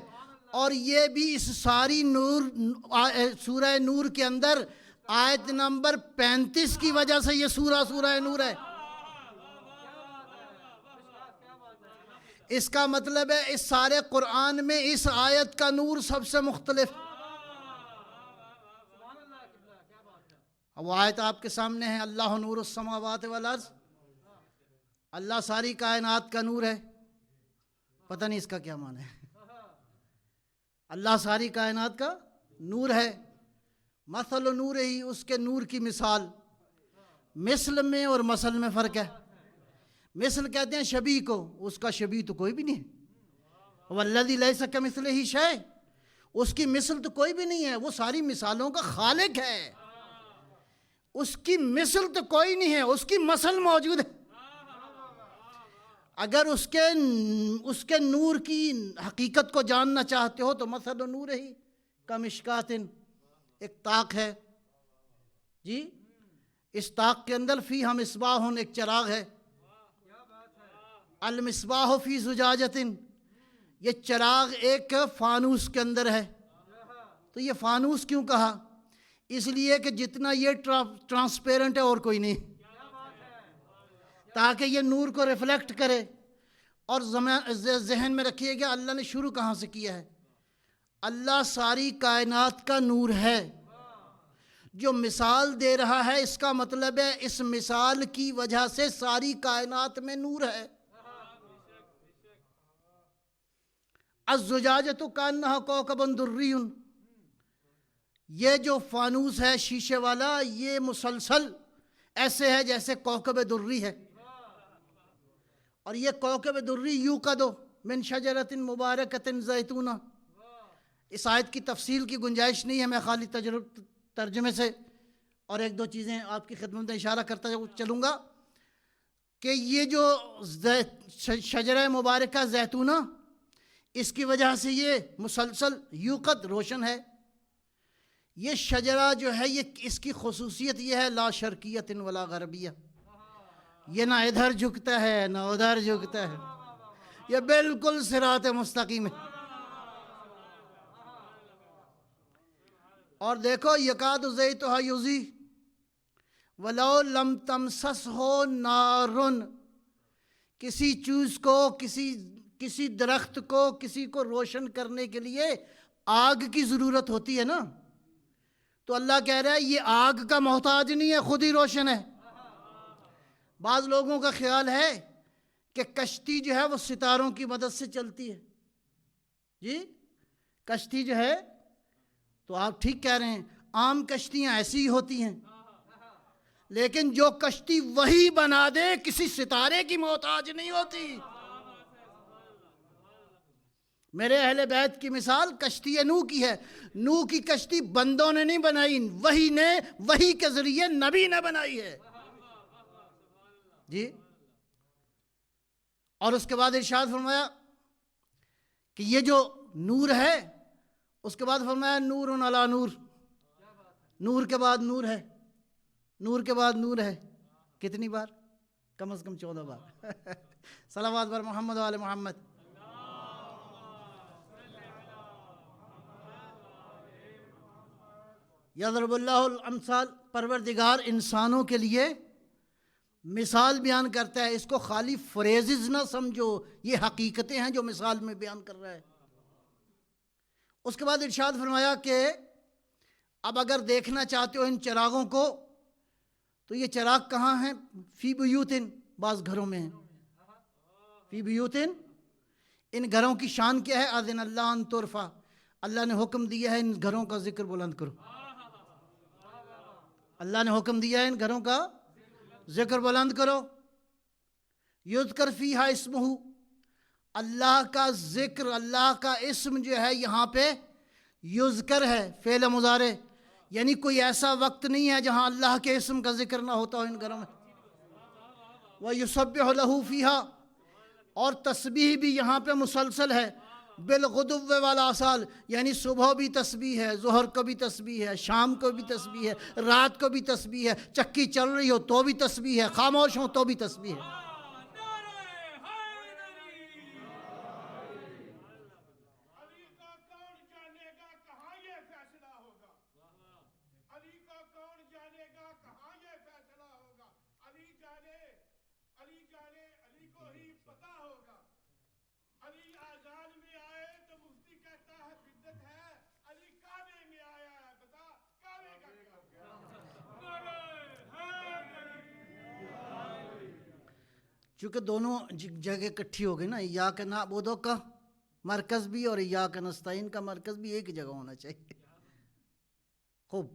Speaker 4: اور یہ بھی اس ساری نور سورہ نور کے اندر آیت نمبر 35 کی وجہ سے یہ سورہ نور ہے. اس کا مطلب ہے اس سارے قرآن میں اس آیت کا نور سب سے مختلف. وہ آیت آپ کے سامنے ہے، اللہ نور السماوات والارض. اللہ ساری کائنات کا نور ہے. پتہ نہیں اس کا کیا معنی ہے. اللہ ساری کائنات کا نور ہے. مثل نور ہی، اس کے نور کی مثال. مثل میں اور مثل میں فرق ہے. مثل کہتے ہیں شبیہ کو، اس کا شبیہ تو کوئی بھی نہیں ہے. والذی لیس کمثلہ شیء، اس کی مثل تو کوئی بھی نہیں ہے. وہ ساری مثالوں کا خالق ہے. اس کی مثل تو کوئی نہیں ہے، اس کی مثل موجود ہے. اگر اس کے نور کی حقیقت کو جاننا چاہتے ہو تو مثل نور ہی کمشکات، ایک طاق ہے جی، اس طاق کے اندر فیہا مصباح، ایک چراغ ہے. المصباح فی زجاجۃ، یہ چراغ ایک فانوس کے اندر ہے. تو یہ فانوس کیوں کہا؟ اس لیے کہ جتنا یہ ٹرانسپیرنٹ ہے اور کوئی نہیں، تاکہ یہ نور کو ریفلیکٹ کرے. اور ذہن میں رکھیے کہ اللہ نے شروع کہاں سے کیا ہے. اللہ ساری کائنات کا نور ہے. جو مثال دے رہا ہے اس کا مطلب ہے اس مثال کی وجہ سے ساری کائنات میں نور ہے. الزجاجۃ کانہا کوکب دری، یہ جو فانوس ہے شیشے والا، یہ مسلسل ایسے ہے جیسے کوکب دری ہے. اور یہ کوکب دری یوقد من شجرۃ مبارکۃ زیتونہ. اس آیت کی تفصیل کی گنجائش نہیں ہے، میں خالی ترجمے سے اور ایک دو چیزیں آپ کی خدمت میں اشارہ کرتا چلوں گا کہ یہ جو شجرہ مبارکہ زیتونہ، اس کی وجہ سے یہ مسلسل یوقد روشن ہے. یہ شجرہ جو ہے اس کی خصوصیت یہ ہے لا شرقیت ولا غربیہ، یہ نہ ادھر جھکتا ہے نہ ادھر جھکتا ہے، یہ بالکل صراط مستقیم ہے. اور دیکھو یکاد زیتھا یضیء ولو لم تمسسہ نار، کسی چیز کو، کسی درخت کو، کسی کو روشن کرنے کے لیے آگ کی ضرورت ہوتی ہے نا. تو اللہ کہہ رہا ہے یہ آگ کا محتاج نہیں ہے، خود ہی روشن ہے. بعض لوگوں کا خیال ہے کہ کشتی جو ہے وہ ستاروں کی مدد سے چلتی ہے. جی کشتی جو ہے، تو آپ ٹھیک کہہ رہے ہیں، عام کشتیاں ایسی ہی ہوتی ہیں. لیکن جو کشتی وہی بنا دے کسی ستارے کی محتاج نہیں ہوتی. میرے اہل بیت کی مثال کشتی نوح کی ہے. نوح کی کشتی بندوں نے نہیں بنائی، وحی کے ذریعے نبی نے بنائی ہے جی. اور اس کے بعد ارشاد فرمایا کہ یہ جو نور ہے، اس کے بعد فرمایا نور علی نور، نور کے بعد نور ہے، نور کے بعد نور ہے. کتنی بار؟ کم از کم 14 بار. صلوات بر محمد و آل محمد. یضرب اللہ الامثال، پروردگار انسانوں کے لیے مثال بیان کرتا ہے. اس کو خالی فریزز نہ سمجھو، یہ حقیقتیں ہیں جو مثال میں بیان کر رہا ہے. اس کے بعد ارشاد فرمایا کہ اب اگر دیکھنا چاہتے ہو ان چراغوں کو تو یہ چراغ کہاں ہیں؟ فی بیوتن، بعض گھروں میں ہیں. فی بیوتن، ان گھروں کی شان کیا ہے؟ اذن اللہ ان ترفع، اللہ نے حکم دیا ہے ان گھروں کا ذکر بلند کرو. اللہ نے حکم دیا ہے ان گھروں کا ذکر بلند کرو. یذکر فیہا اسمہ، اللہ کا ذکر، اللہ کا اسم جو ہے یہاں پہ یذکر ہے، فعل مضارع، یعنی کوئی ایسا وقت نہیں ہے جہاں اللہ کے اسم کا ذکر نہ ہوتا ہو ان گھروں میں. وَيُسَبِّحُ لَهُ فِيهَا، اور تسبیح بھی یہاں پہ مسلسل ہے، بالغدو والآصال، یعنی صبح بھی تسبیح ہے، ظہر کو بھی تسبیح ہے، شام کو بھی تسبیح ہے، رات کو بھی تسبیح ہے، چکی چل رہی ہو تو بھی تسبیح ہے، خاموش ہو تو بھی تسبیح ہے۔
Speaker 5: علی کا کون جانے گا کہاں یہ فیصلہ ہوگا، علی کا کون جانے گا کہاں یہ فیصلہ ہوگا، علی جانے، علی کو ہی پتا ہوگا۔ علی آزان میں آئے تو مفتی کہتا ہے بدت ہے، علی کعبے میں آیا ہے، بتا کعبے کا کیا ہوگا۔
Speaker 4: چونکہ دونوں جگہ اکٹھی ہو گئی نا، ایاک نعبدو کا مرکز بھی اور ایاک نستعین کا مرکز بھی ایک جگہ ہونا چاہیے۔ خوب،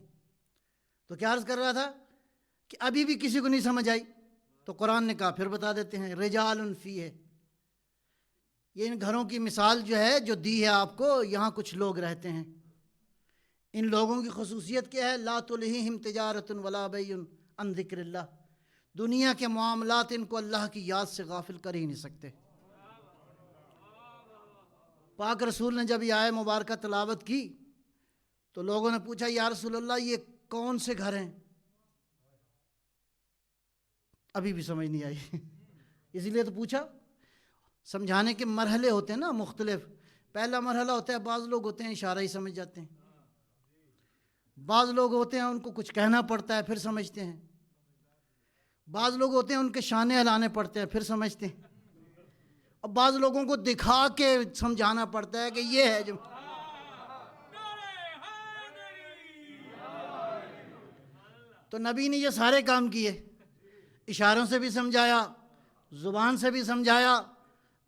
Speaker 4: تو کیا عرض کر رہا تھا کہ ابھی بھی کسی کو نہیں سمجھ آئی تو قرآن نے کہا، پھر بتا دیتے ہیں، رجال فی ہے، یہ ان گھروں کی مثال جو ہے جو دی ہے آپ کو، یہاں کچھ لوگ رہتے ہیں، ان لوگوں کی خصوصیت کیا ہے؟ لا تلہیہم تجارۃ ولا بیع عن ذکر اللہ، دنیا کے معاملات ان کو اللہ کی یاد سے غافل کر ہی نہیں سکتے۔ پاک رسول نے جب یہ آیہ مبارکہ تلاوت کی تو لوگوں نے پوچھا، یا رسول اللہ یہ کون سے گھر ہیں؟ ابھی بھی سمجھ نہیں آئی، اسی لیے تو پوچھا۔ سمجھانے کے مرحلے ہوتے ہیں نا مختلف، پہلا مرحلہ ہوتا ہے بعض لوگ ہوتے ہیں اشارہ ہی سمجھ جاتے ہیں، بعض لوگ ہوتے ہیں ان کو کچھ کہنا پڑتا ہے پھر سمجھتے ہیں، بعض لوگ ہوتے ہیں ان کے شانے ہلانے پڑتے ہیں پھر سمجھتے ہیں، اور بعض لوگوں کو دکھا کے سمجھانا پڑتا ہے کہ یہ ہے جو۔ تو نبی نے یہ سارے کام کیے، اشاروں سے بھی سمجھایا، زبان سے بھی سمجھایا،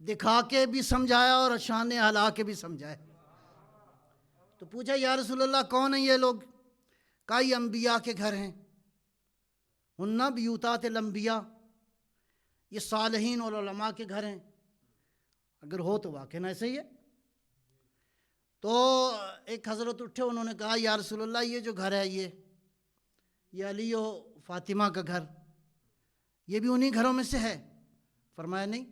Speaker 4: دکھا کے بھی سمجھایا اور شانے ہلا کے بھی سمجھایا۔ تو پوچھا یا رسول اللہ کون ہیں یہ لوگ؟ کہا یہ انبیاء کے گھر ہیں، ہن بیوتات الانبیاء، یہ صالحین اور علماء کے گھر ہیں، اگر ہو تو واقعی ایسے ہی ہے۔ تو ایک حضرت اٹھے، انہوں نے کہا یا رسول اللہ یہ جو گھر ہے یہ علی و فاطمہ کا گھر، یہ بھی انہی گھروں میں سے ہے؟ فرمایا نہیں،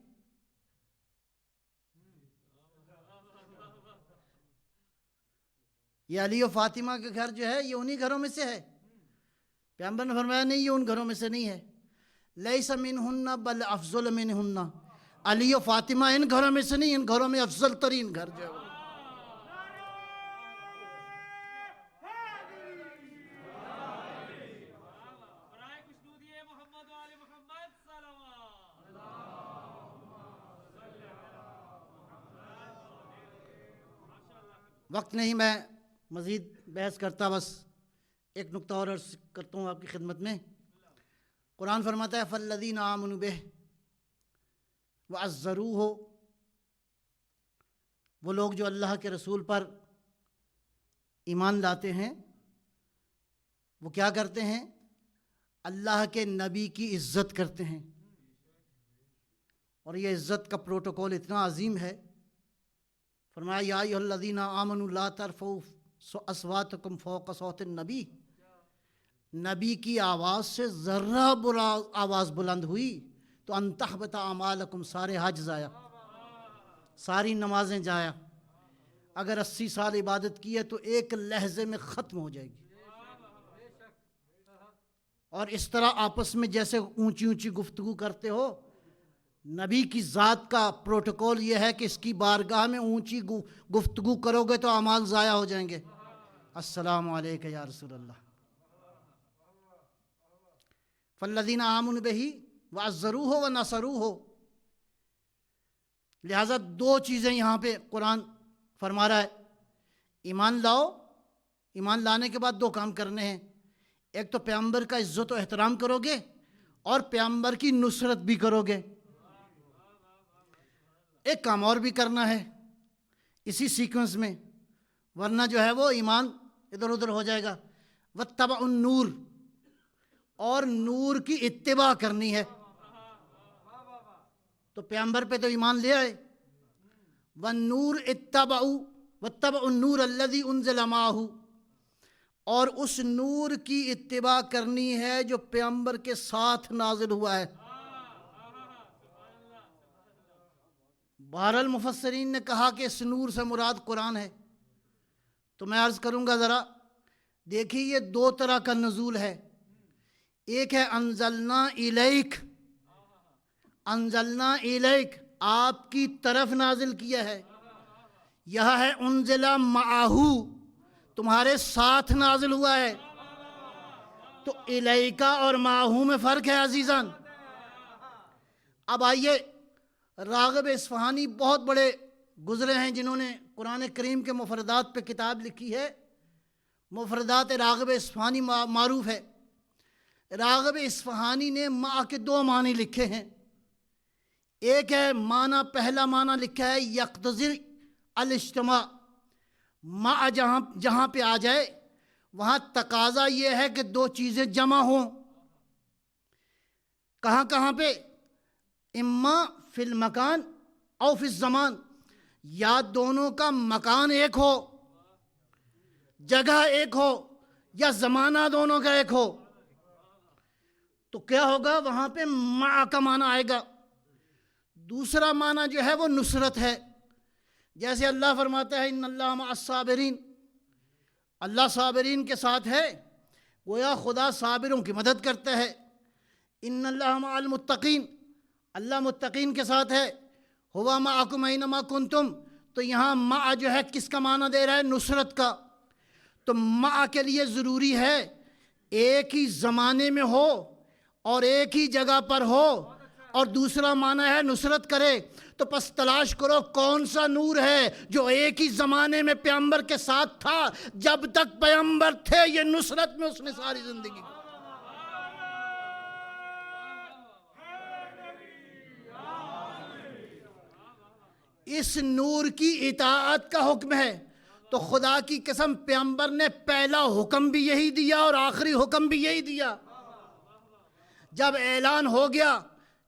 Speaker 4: یہ علی و فاطمہ کا گھر جو ہے یہ انہی گھروں میں سے ہے۔ پیغمبر نے فرمایا نہیں، یہ ان گھروں میں سے نہیں ہے، لیس منہن بل افضل منہن، علی و فاطمہ ان گھروں میں سے نہیں، ان گھروں میں افضل ترین گھر جو ہے وہ۔ وقت نہیں میں مزید بحث کرتا، بس ایک نقطہ اور عرض کرتا ہوں آپ کی خدمت میں۔ قرآن فرماتا ہے فالذین آمنوا بہ وعزروہ، وہ لوگ جو اللہ کے رسول پر ایمان لاتے ہیں وہ کیا کرتے ہیں؟ اللہ کے نبی کی عزت کرتے ہیں، اور یہ عزت کا پروٹوکول اتنا عظیم ہے، فرمایا یا ایھا الذین آمنوا لا ترفعوا اصواتکم فوق صوت النبی، نبی کی آواز سے ذرہ آواز بلند ہوئی تو ان تحبط اعمالکم، سارے حج ضائع، ساری نمازیں ضائع، اگر 80 سال عبادت کی ہے تو ایک لحظے میں ختم ہو جائے گی۔ اور اس طرح آپس میں جیسے اونچی اونچی گفتگو کرتے ہو، نبی کی ذات کا پروٹوکول یہ ہے کہ اس کی بارگاہ میں اونچی گفتگو کرو گے تو اعمال ضائع ہو جائیں گے۔ السلام علیکہ یا رسول اللہ۔ فالذین آمنوا بہ وعزروہ ونصروہ، لہٰذا دو چیزیں یہاں پہ قرآن فرما رہا ہے، ایمان لاؤ، ایمان لانے کے بعد دو کام کرنے ہیں، ایک تو پیغمبر کا عزت و احترام کرو گے اور پیغمبر کی نصرت بھی کرو گے۔ ایک کام اور بھی کرنا ہے اسی سیکوینس میں، ورنہ جو ہے وہ ایمان ادھر ادھر ہو جائے گا۔ واتبعوا النور، اور نور کی اتباع کرنی ہے، تو پیغمبر پہ تو ایمان لے آئے، والنور اتبعوا واتبعوا النور الذی انزل معہ، اور اس نور کی اتباع کرنی ہے جو پیغمبر کے ساتھ نازل ہوا ہے۔ بہرحال مفسرین نے کہا کہ اس نور سے مراد قرآن ہے، تو میں عرض کروں گا ذرا دیکھیے یہ دو طرح کا نزول ہے. ایک ہے انزلنا الیک، انزلنا الیک آپ کی طرف نازل کیا ہے. یہ ہے انزلہ معہو تمہارے ساتھ نازل ہوا ہے. تو الیکا اور معہو میں فرق ہے عزیزان. اب آئیے، راغب اصفہانی بہت بڑے گزرے ہیں جنہوں نے قرآن کریم کے مفردات پہ کتاب لکھی ہے. مفردات راغب اصفہانی معروف ہے. راغب اصفہانی نے ماء کے دو معنی لکھے ہیں. ایک ہے معنی، پہلا معنی لکھا ہے یقتضی الاجتماع، ماء جہاں پہ آ جائے وہاں تقاضا یہ ہے کہ دو چیزیں جمع ہوں. کہاں کہاں پہ؟ اما فی المکان او فی الزمان، یا دونوں کا مکان ایک ہو، جگہ ایک ہو، یا زمانہ دونوں کا ایک ہو. تو کیا ہوگا وہاں پہ مع کا معنی آئے گا. دوسرا معنی جو ہے وہ نصرت ہے. جیسے اللہ فرماتا ہے ان اللہ مع الصابرین، اللہ صابرین کے ساتھ ہے، گویا خدا صابروں کی مدد کرتا ہے. ان اللہ مع المتقین، اللہ متقین کے ساتھ ہے. ہوا معکم اینما کنتم، تو یہاں مع جو ہے کس کا معنی دے رہا ہے؟ نصرت کا. تو مع کے لیے ضروری ہے ایک ہی زمانے میں ہو اور ایک ہی جگہ پر ہو، اور دوسرا معنی ہے نصرت کرے. تو پس تلاش کرو کون سا نور ہے جو ایک ہی زمانے میں پیغمبر کے ساتھ تھا. جب تک پیغمبر تھے یہ نصرت میں اس نے ساری زندگی کی. اس نور کی اطاعت کا حکم ہے. تو خدا کی قسم پیغمبر نے پہلا حکم بھی یہی دیا اور آخری حکم بھی یہی دیا. جب اعلان ہو گیا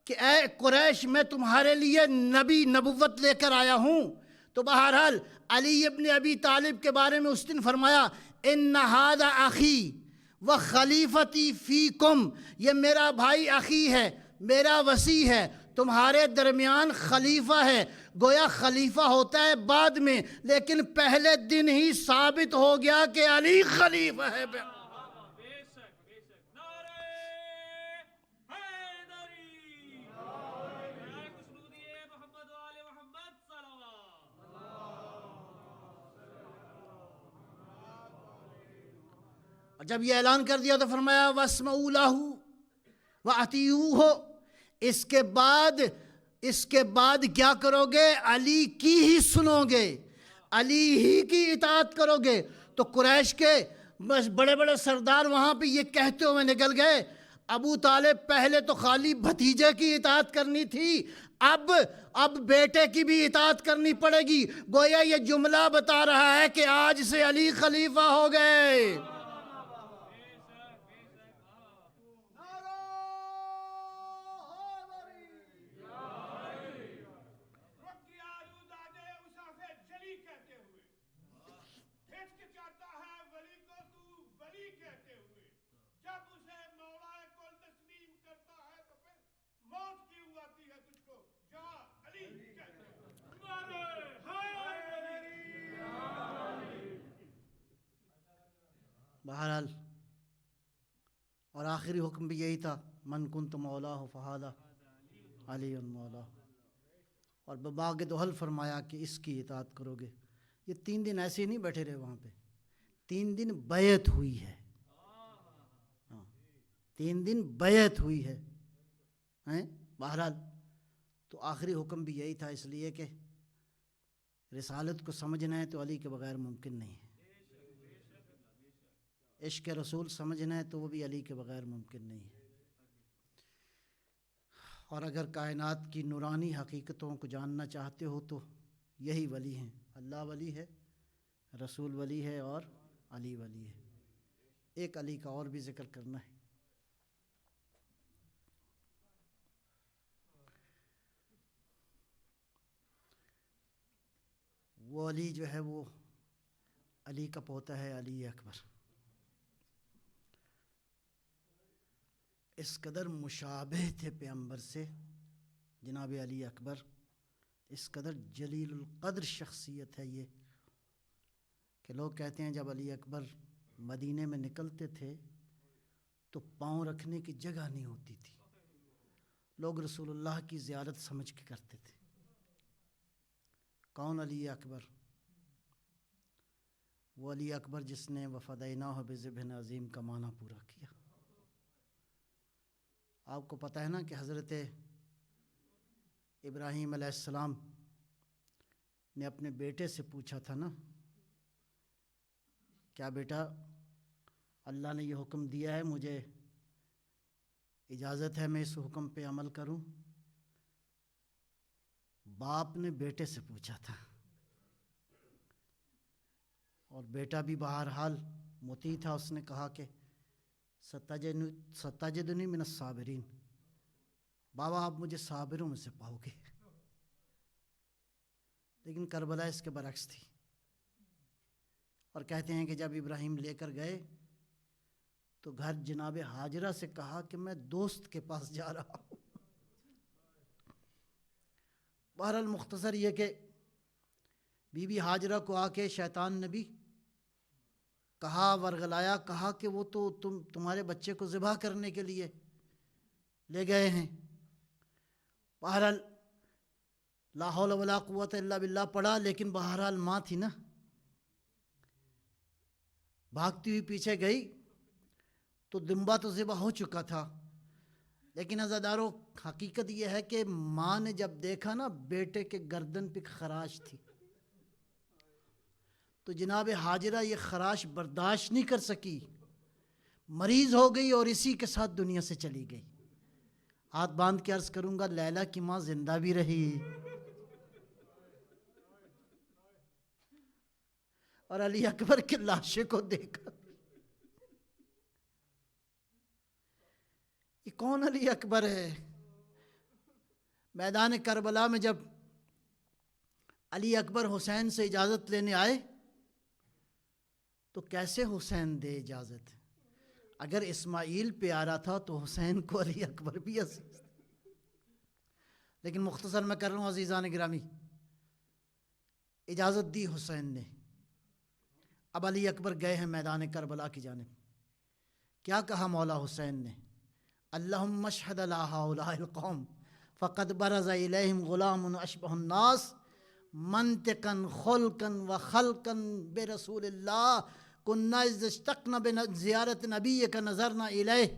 Speaker 4: کہ اے قریش میں تمہارے لیے نبی نبوت لے کر آیا ہوں، تو بہرحال علی ابن ابی طالب کے بارے میں اس دن فرمایا ان ھذا اخی و خلیفتی فیکم، یہ میرا بھائی اخی ہے، میرا وصی ہے، تمہارے درمیان خلیفہ ہے. گویا خلیفہ ہوتا ہے بعد میں، لیکن پہلے دن ہی ثابت ہو گیا کہ علی خلیفہ ہے. جب یہ اعلان کر دیا تو فرمایا وَاسْمَعُوا لَهُ وَأَطِیعُوهُ، اس کے بعد کیا کرو گے؟ علی کی ہی سنو گے، علی ہی کی اطاعت کرو گے. تو قریش کے بڑے بڑے سردار وہاں پہ یہ کہتے ہوئے نکل گئے ابو طالب پہلے تو خالی بھتیجے کی اطاعت کرنی تھی، اب بیٹے کی بھی اطاعت کرنی پڑے گی. گویا یہ جملہ بتا رہا ہے کہ آج سے علی خلیفہ ہو گئے. بہرحال اور آخری حکم بھی یہی تھا من کنت مولاہ فہذا علی مولاہ. اور بباغ دوحل فرمایا کہ اس کی اطاعت کرو گے. یہ 3 دن ایسے ہی نہیں بیٹھے رہے وہاں پہ، 3 دن بیعت ہوئی ہے. 3 دن بیعت ہوئی ہے. بہرحال تو آخری حکم بھی یہی تھا، اس لیے کہ رسالت کو سمجھنا ہے تو علی کے بغیر ممکن نہیں ہے. عشق رسول سمجھنا ہے تو وہ بھی علی کے بغیر ممکن نہیں ہے. اور اگر کائنات کی نورانی حقیقتوں کو جاننا چاہتے ہو تو یہی ولی ہیں. اللہ ولی ہے، رسول ولی ہے اور علی ولی ہے. ایک علی کا اور بھی ذکر کرنا ہے. وہ علی جو ہے وہ علی کا پوتا ہے، علی اکبر. اس قدر مشابہ تھے پیغمبر سے جناب علی اکبر، اس قدر جلیل القدر شخصیت ہے یہ کہ لوگ کہتے ہیں جب علی اکبر مدینے میں نکلتے تھے تو پاؤں رکھنے کی جگہ نہیں ہوتی تھی، لوگ رسول اللہ کی زیارت سمجھ کے کرتے تھے۔ کون علی اکبر؟ وہ علی اکبر جس نے وفدیناہ بذبح عظیم کا معنی پورا کیا۔ آپ کو پتہ ہے نا کہ حضرت ابراہیم علیہ السلام نے اپنے بیٹے سے پوچھا تھا نا، کیا بیٹا اللہ نے یہ حکم دیا ہے، مجھے اجازت ہے میں اس حکم پہ عمل کروں؟ باپ نے بیٹے سے پوچھا تھا، اور بیٹا بھی بہرحال مطیع تھا، اس نے کہا کہ ستجدنی من الصابرین، بابا آپ مجھے صابروں میں سے پاؤ گے۔ لیکن کربلا اس کے برعکس تھی، اور کہتے ہیں کہ جب ابراہیم لے کر گئے تو گھر جناب ہاجرہ سے کہا کہ میں دوست کے پاس جا رہا ہوں۔ بہرحال مختصر یہ کہ بی بی ہاجرہ کو آ کے شیطان نبی کہا، ورغلایا، کہا کہ وہ تو تمہارے بچے کو ذبح کرنے کے لیے لے گئے ہیں۔ بہرحال لا حول ولا قوت الا باللہ پڑھا، لیکن بہرحال ماں تھی نا، بھاگتی ہوئی پیچھے گئی تو دمبا تو ذبح ہو چکا تھا، لیکن عزادارو حقیقت یہ ہے کہ ماں نے جب دیکھا نا بیٹے کے گردن پہ خراش تھی، تو جناب ہاجرہ یہ خراش برداشت نہیں کر سکی، مریض ہو گئی اور اسی کے ساتھ دنیا سے چلی گئی۔ ہاتھ باندھ کے عرض کروں گا لیلا کی ماں زندہ بھی رہی اور علی اکبر کے لاشے کو دیکھا۔ یہ کون علی اکبر ہے؟ میدان کربلا میں جب علی اکبر حسین سے اجازت لینے آئے تو کیسے حسین دے اجازت؟ اگر اسماعیل پیارا تھا تو حسین کو علی اکبر بھی عزیز تھا۔ لیکن مختصر میں کر رہا ہوں عزیزان گرامی، اجازت دی حسین نے۔ اب علی اکبر گئے ہیں میدان کربلا کی جانب، کیا کہا مولا حسین نے؟ اللہم اشہد علی ہؤلاء القوم فقد برز الیہم غلام اشبہ الناس منطقا خلقا وخلقا برسول اللہ کننا اذ اشتقنا بزیارت نبیک نظرنا الیہ۔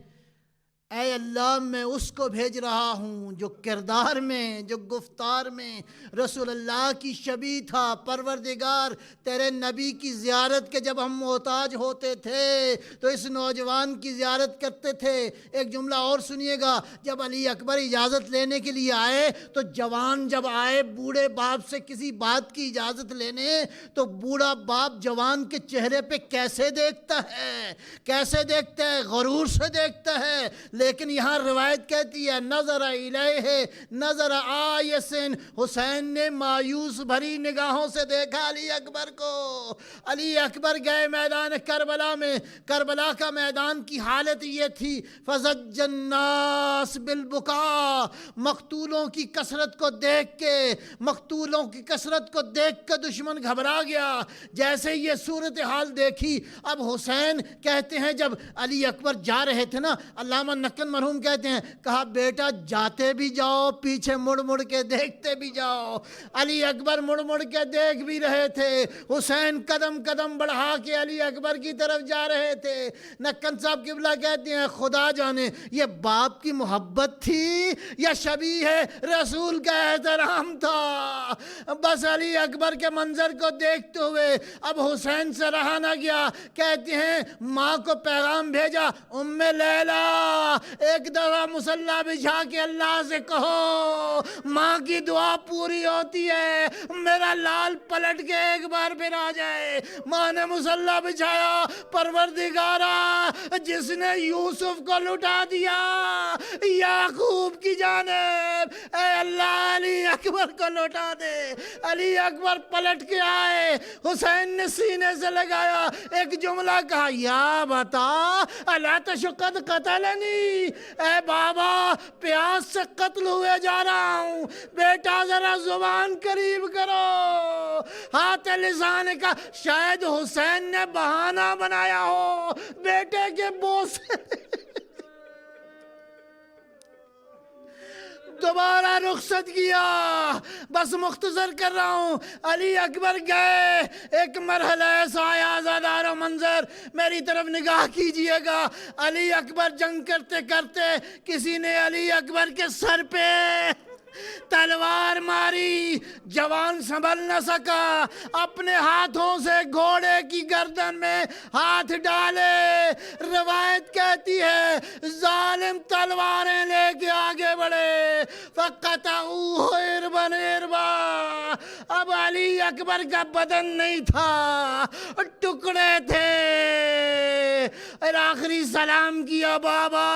Speaker 4: اے اللہ میں اس کو بھیج رہا ہوں جو کردار میں، جو گفتار میں رسول اللہ کی شبیہ تھا۔ پروردگار تیرے نبی کی زیارت کے جب ہم محتاج ہوتے تھے تو اس نوجوان کی زیارت کرتے تھے۔ ایک جملہ اور سنیے گا، جب علی اکبر اجازت لینے کے لیے آئے تو جوان جب آئے بوڑھے باپ سے کسی بات کی اجازت لینے تو بوڑھا باپ جوان کے چہرے پہ کیسے دیکھتا ہے؟ کیسے دیکھتا ہے؟ غرور سے دیکھتا ہے۔ لیکن یہاں روایت کہتی ہے نظر الیہ نظر آیسن، حسین نے مایوس بھری نگاہوں سے دیکھا علی اکبر کو۔ علی اکبر گئے میدان کربلا میں، کربلا کا میدان کی حالت یہ تھی فزج الناس بالبکا، مقتولوں کی کثرت کو دیکھ کے، مقتولوں کی کثرت کو دیکھ کے دشمن گھبرا گیا۔ جیسے یہ صورتحال دیکھی، اب حسین کہتے ہیں جب علی اکبر جا رہے تھے نا، علامہ نکن مرحوم کہتے ہیں، کہا بیٹا جاتے بھی جاؤ، پیچھے مڑ مڑ کے دیکھتے بھی جاؤ۔ علی اکبر مڑ مڑ کے دیکھ بھی رہے تھے، حسین قدم قدم بڑھا کے علی اکبر کی طرف جا رہے تھے۔ نکن صاحب قبلہ کہتے ہیں خدا جانے یہ باپ کی محبت تھی یا شبیہ رسول کا احترام تھا۔ بس علی اکبر کے منظر کو دیکھتے ہوئے اب حسین سے رہا نہ گیا، کہتے ہیں ماں کو پیغام بھیجا، ام لیلا ایک دفعہ مصلی بچھا کے اللہ سے کہو ماں کی دعا پوری ہوتی ہے، میرا لال پلٹ کے ایک بار پھر آ جائے۔ ماں نے مصلی بچھایا، پروردگارا جس نے یوسف کو لٹا دیا یعقوب کی جانب، اے اللہ علی اکبر کو لٹا دے۔ علی اکبر پلٹ کے آئے، حسین نے سینے سے لگایا، ایک جملہ کہا یا بتا الا تشقد قتلنی اے بابا پیاس سے قتل ہوئے جا رہا ہوں، بیٹا ذرا زبان قریب کرو۔ ہاتھ لسان کا شاید حسین نے بہانہ بنایا ہو بیٹے کے بوسے دوبارہ رخصت کیا۔ بس مختصر کر رہا ہوں، علی اکبر گئے، ایک مرحلہ ایسا آیا زادار و منظر، میری طرف نگاہ کیجئے گا۔ علی اکبر جنگ کرتے کرتے کسی نے علی اکبر کے سر پہ تلوار ماری، جوان سنبھل نہ سکا، اپنے ہاتھوں سے گھوڑے کی گردن میں ہاتھ ڈالے۔ روایت کہتی ہے ظالم تلواریں لے کے آگے بڑھے، فقطعوہ ارباً اربا۔ اب علی اکبر کا بدن نہیں تھا، ٹکڑے تھے۔ اور آخری سلام کیا، بابا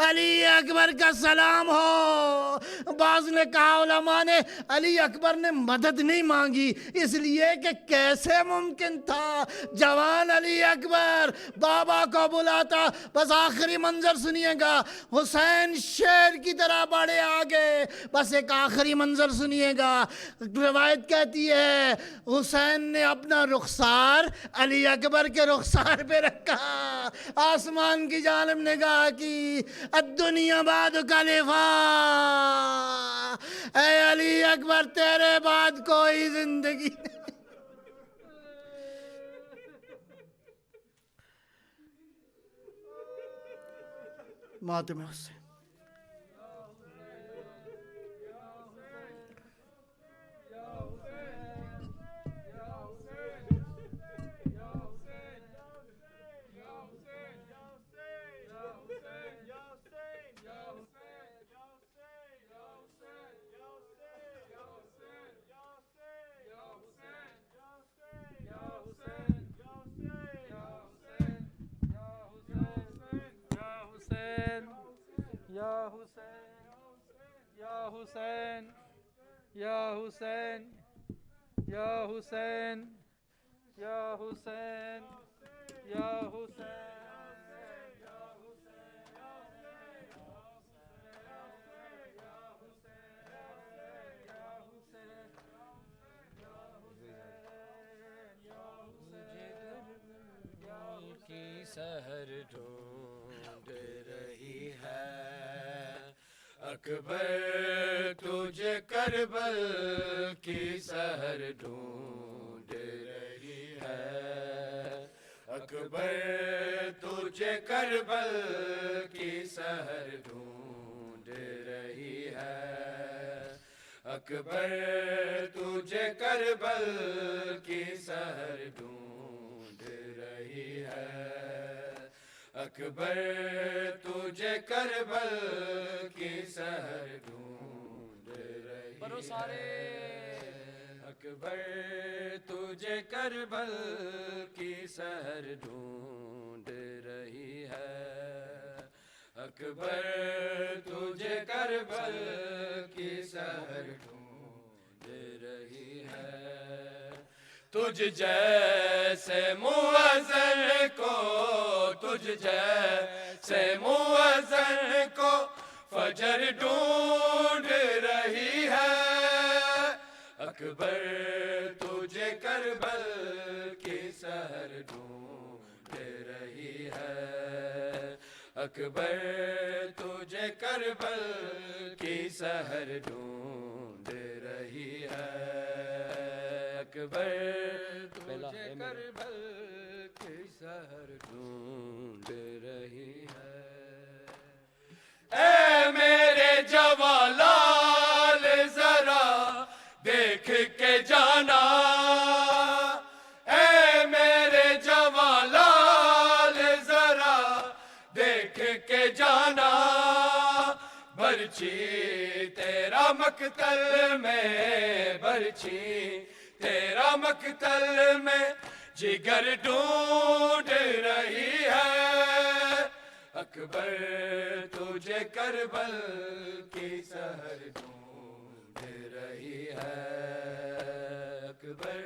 Speaker 4: علی اکبر کا سلام ہو۔ بعض نے کہا، علماء نے، علی اکبر نے مدد نہیں مانگی اس لیے کہ کیسے ممکن تھا جوان علی اکبر بابا کو بلاتا۔ بس آخری منظر سنیے گا، حسین شیر کی طرح بڑھے آگے۔ بس ایک آخری منظر سنیے گا، روایت کہتی ہے حسین نے اپنا رخسار علی اکبر کے رخسار پہ رکھا، آسمان کی جانب نگاہ کی، الدنیا بعد کلفا، اے علی اکبر تیرے بعد کوئی زندگی نہیں۔ ماتم حسین۔
Speaker 6: یا حسین یا حسین یا حسین یا حسین یا حسین یا حسین
Speaker 7: کی سحر ڈھونڈ رہی ہے اکبر، تجھے کربل کی سحر ڈھونڈ رہی ہے اکبر، تجھے کربل کی سحر ڈھونڈ رہی ہے اکبر، تجھے کربل کی سحر ڈھونڈ رہی ہے اکبر، تجھے کربل کی سحر ڈھونڈ رہی ہے اکبر، تجھے کربل کی سحر ڈھونڈ رہی ہے اکبر، تجھے کربل کی سحر ڈھونڈ رہی ہے تجھ جیسے مؤذن کو، تجھ جیسے مؤذن کو فجر ڈھونڈ رہی ہے اکبر، تجھے کربل کی سحر ڈھونڈ رہی ہے اکبر، تجھے کربل کی سحر ڈھونڈ رہی ہے اکبر، تجھے کربل کی سحر ڈھونڈ رہی ہے اے میرے جوان لال ذرا دیکھ کے جانا، اے میرے جوان لال ذرا دیکھ کے جانا، برچی تیرا مقتل میں، برچی تیرا مقتل میں جگر ڈھونڈ رہی ہے اکبر، تجھے کربل کی سحر ڈھونڈ رہی ہے اکبر،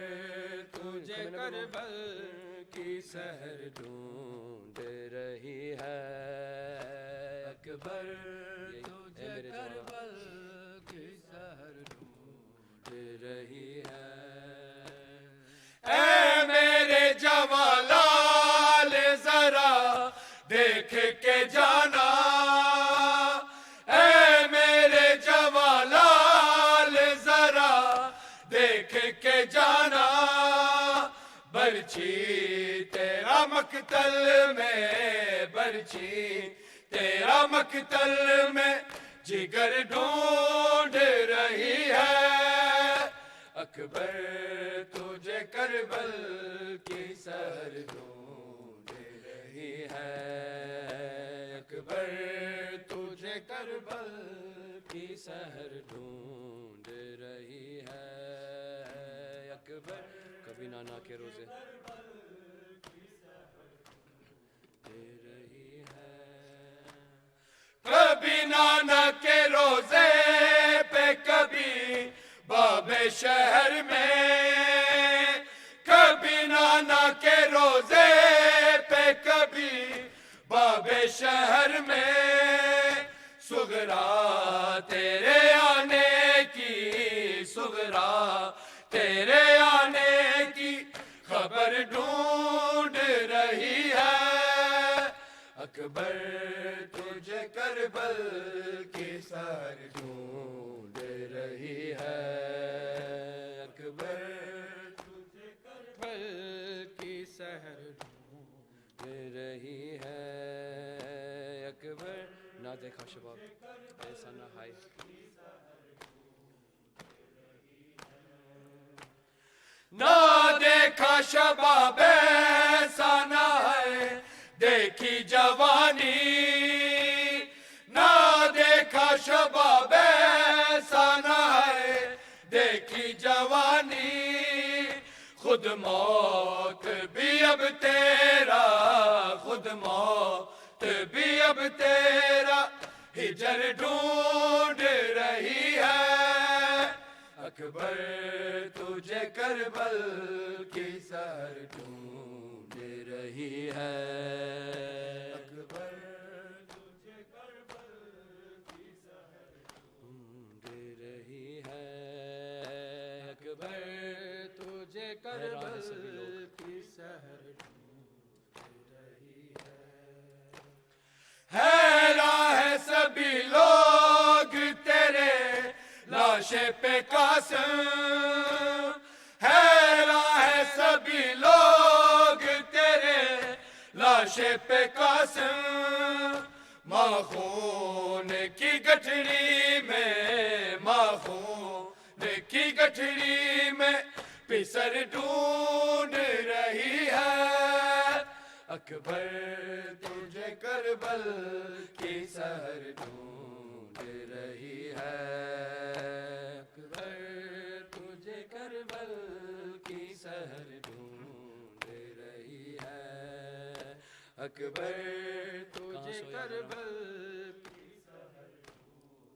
Speaker 7: تجھے کربل کی سحر ڈھونڈ رہی ہے اکبر تجھے کربل کی سحر ڈھونڈ رہی ہے اے میرے جوالال ذرا دیکھ کے جانا اے میرے جوالال ذرا دیکھ کے جانا برچھی تیرا مقتل میں برچھی تیرا مقتل میں جگر ڈھونڈ رہی ہے اکبر تجھے کربل کی سحر ڈھونڈ رہی ہے اکبر تجھے کربل کی سحر ڈھونڈ رہی ہے اکبر کبھی نانا کے روزے کبھی نانا کے روزے پہ کبھی باب شہر میں کبھی نانا کے روزے پہ کبھی باب شہر میں سغرا تیرے آنے کی سغرا تیرے آنے کی خبر ڈھونڈ رہی ہے اکبر تجھے کربل کی سحر ڈھونڈ رہی ہے اکبر تجھے کربل کی سحر ڈھونڈ رہی ہے اکبر نہ دیکھا شباب ایسا نہ ہائے نہ دیکھا شباب ایسا نہ ہے دیکھی جوانی نہ دیکھا شباب ایسا نہ ہے دیکھی جوانی خود موت بھی اب تیرا خود موت بھی اب تیرا ہجر ڈھونڈ رہی ہے اکبر تجھے کربل کی سحر ڈھونڈ رہی ہے اکبر تجھے کربل کی سحر ڈھونڈ رہی ہے اکبر تجھے کربل کی سحر ڈھونڈ رہی ہے راہ سبھی لوگ تیرے لاشے پہ قاسم ہے راہ سبھی لوگ تیرے لاشے پہ قاسم ماخون کی گٹھڑی میں ماخون کی گٹھڑی میں پسر ڈھونڈ رہی ہے اکبر تجھے کربل کی سحر ڈھونڈ رہی ہے اکبر تجھے کربل کی سحر ڈھونڈ رہی ہے اکبر تجھے کربل کی سحر ڈھونڈ رہی ہے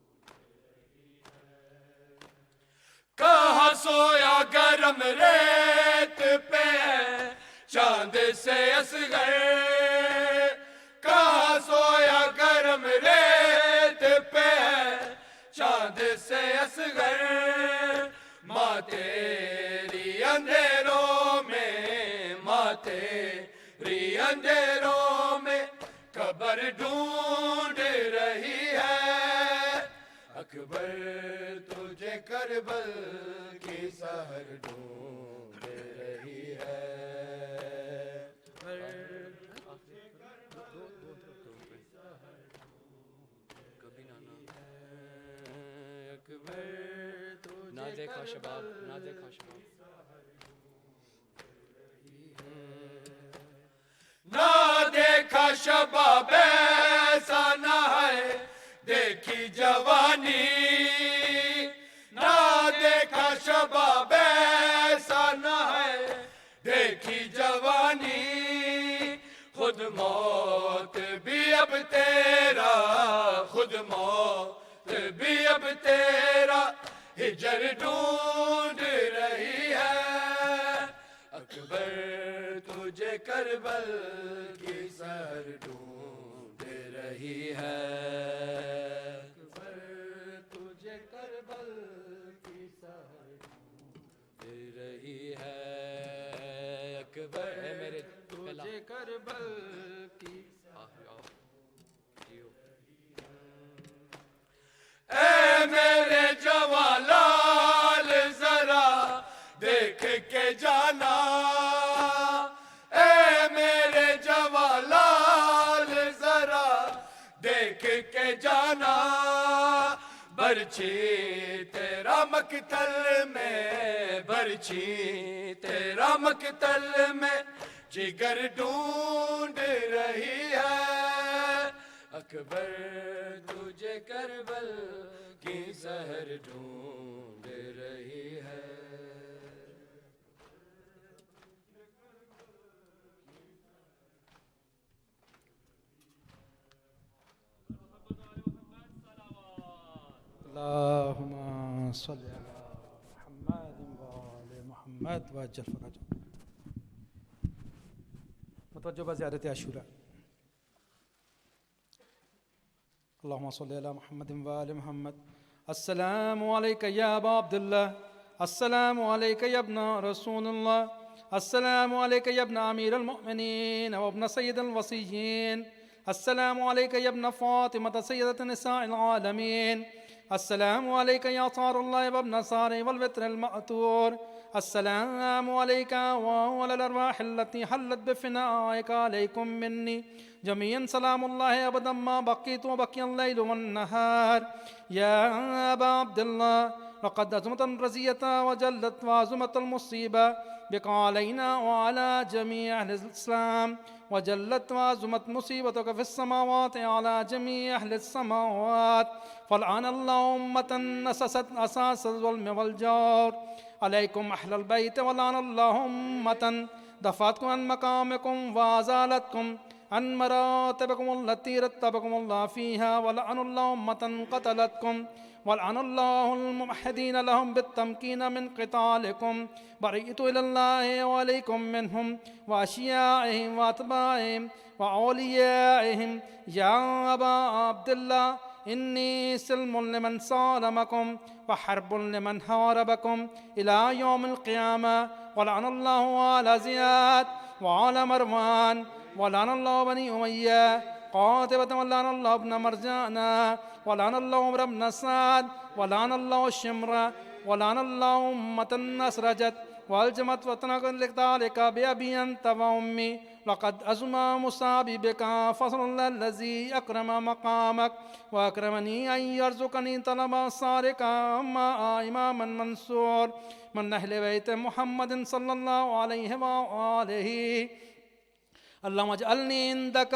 Speaker 7: کہاں سویا گرم ریت پہ چاند سے اصغر کہاں سویا گرم ریت پہ چاند سے اصغر ماں تیری اندھیروں میں ماں تیری اندھیروں میں قبر ڈھونڈ رہی ہے اکبر تجھے کربل کی سحر ڈھونڈ رہی ہے نہ دیکھا شباب نہ دیکھا شباب نہ دیکھا شباب ایسا نہ ہے دیکھی جوانی نہ دیکھا شباب ایسا نہ ہے دیکھی جوانی خود موت بھی اب تیرا خود موت بھی اب تیرا ہجر ڈھونڈ رہی ہے اکبر تجھے کربل کی سحر ڈھونڈ رہی ہے اکبر اے میرے
Speaker 6: تجھے کربل کی
Speaker 7: اے میرے جوالال ذرا دیکھ کے جانا اے میرے جوالال ذرا دیکھ کے جانا برچھی تیرا مقتل میں برچھی تیرا مقتل میں جگر ڈھونڈ رہی ہے اکبر تجھے کربل کی زہر ڈھونڈ رہی ہے
Speaker 1: اللہم صلی علی محمد وآل محمد وعجل فرجہ. متوجہ بزیارت عاشورہ. اللہم صلی علی محمد وآل محمد. السلام علیکہ یا ابا عبداللہ السلام علیکہ یا ابن رسول اللہ السلام علیکہ یا ابن امیر المؤمنین و ابن سید الوصیین السلام علیکہ یا ابن فاطمة سیدۃ نساء العالمین السلام علیکہ یا طار اللہ وابن صار والوتر المأتور السلام علیکہ وعلى الارواح التي حلت بفنائک علیکم منی جميعا سلام الله أبدا ما بقيت وبقي الليل والنهار يا أبا عبد الله لقد أزمت الرزية وجلت وعزمت المصيبة بك علينا وعلى جميع أهل الإسلام وجلت وعزمت مصيبتك في السماوات على جميع أهل السماوات فالآن الله أمة نسست أساس الظلم والجور عليكم أهل البيت والآن الله أمة دفعتكم عن مقامكم وأزالتكم عن مراتبكم التي رتبكم الله فيها ولعن الله أمة قتلتكم ولعن الله الممحدين لهم بالتمكين من قتالكم برئت إلى الله وعليكم منهم وأشياعهم وأتباعهم وأوليائهم يا أبا عبد الله إني سلم لمن صالمكم وحرب لمن حاربكم إلى يوم القيامة ولعن الله على زياد وعلى مروان ولعن الله بني أمية قاتبة ولعن الله ابن مرجانا ولعن الله عمرو بن سعد ولعن الله الشمر ولعن الله أمة أسرجت والجمت وطنك لذلك بأبي أنت وأمي لقد أزمى مصابي بك فصل الله الذي أكرم مقامك وأكرمني أن يرزقني طلب صارك مع إمام منصور من أهل بيت محمد صلى الله عليه وآله اللهم اجعلني عندك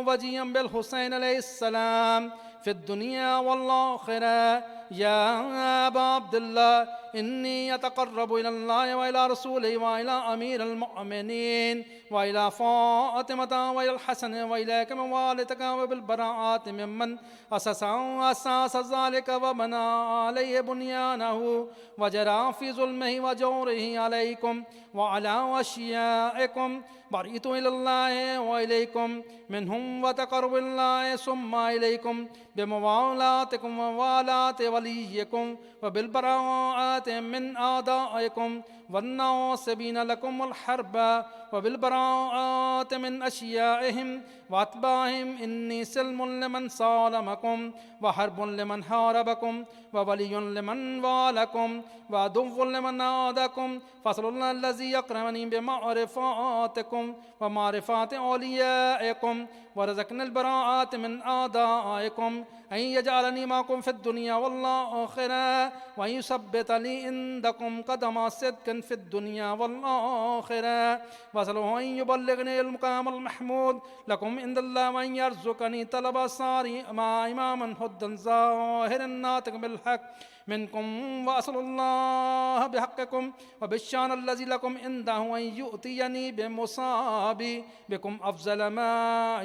Speaker 1: وجيا بالحسين عليه السلام في الدنيا والآخرة يا أبا عبد الله إني أتقرب إلى الله وإلى رسوله وإلى أمير المؤمنين وإلى فاطمة وإلى الحسن وإليك من والدك وبالبراءات ممن أساس ذلك وبنى عليه بنيانه وجرى في ظلمه وجوره عليكم وعلى أشيائكم برئت إلى الله وإليكم منهم وتقرب الله ثم إليكم بموالاتكم وموالاة وليكم وبالبراءات من أعدائكم والناصبين لكم الحرب وبالبراءات من أشيائهم وأتباعهم إني سلم لمن صالمكم وحرب لمن حاربكم وولي لمن والكم وعدو لمن عادكم فصل الله الذي يكرمني بمعرفاتكم ومعرفات أوليائكم ورزقنا البراءات من أعدائكم أن يجعلني معكم في الدنيا والآخرة وأن يثبت لي عندكم قدم صدق في الدنيا والآخرة وأسأله أن يبلغني المقام المحمود لكم عند الله وأن يرزقني طلب صاري مع إمام هدى ظاهر ناطق بالحق منكم وأسأل الله بحقكم وبالشان الذي لكم عنده أن يؤتيني بمصابي بكم أفضل ما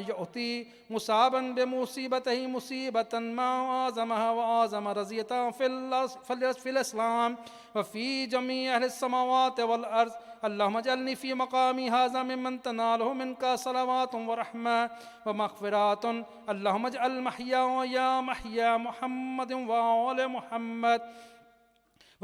Speaker 1: يؤتي مصابا بمصيبته مصيبة ما أعظمها وأعظم رزية في الإسلام وفي جميع أهل السماوات والأرض اللهم اجعلني في مقامي هذا ممن تناله منك صلوات ورحمة ومغفرات اللهم اجعل محيا يا محيا محمد وآل محمد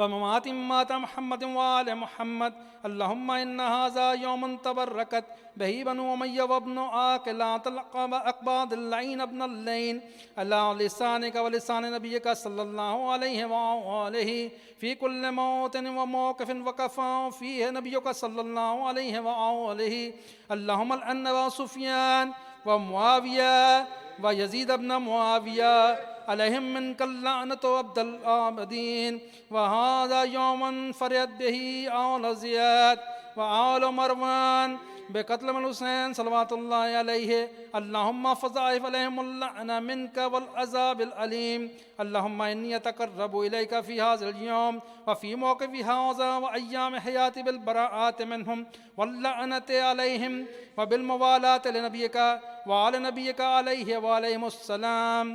Speaker 1: وممات مات محمد وآل محمد. اللهم إن هذا يوم تبركت به بنو أمية وابن عاقلة الأقباض اللعين ابن اللين على لسانك ولسان نبيك صلى الله عليه وآله في كل موت وموقف وكفى فيه نبيك صلى الله عليه وآله. اللهم الأن وسفيان ومعاوية ويزيد بن معاوية عليهم منك اللعنة عبد الآبدين. وهذا يوم فرد به آل زياد وآل مروان بقتل الحسين صلوات الله عليه. اللهم فضاعف عليهم اللعنة منك والعذاب الأليم. اللهم إني أتقرب إليك في هذا اليوم وفي موقف هذا وأيام حياتي بالبراءات منهم واللعنة عليهم وبالموالاة لنبيك وعلى نبيك عليه وعليهم السلام.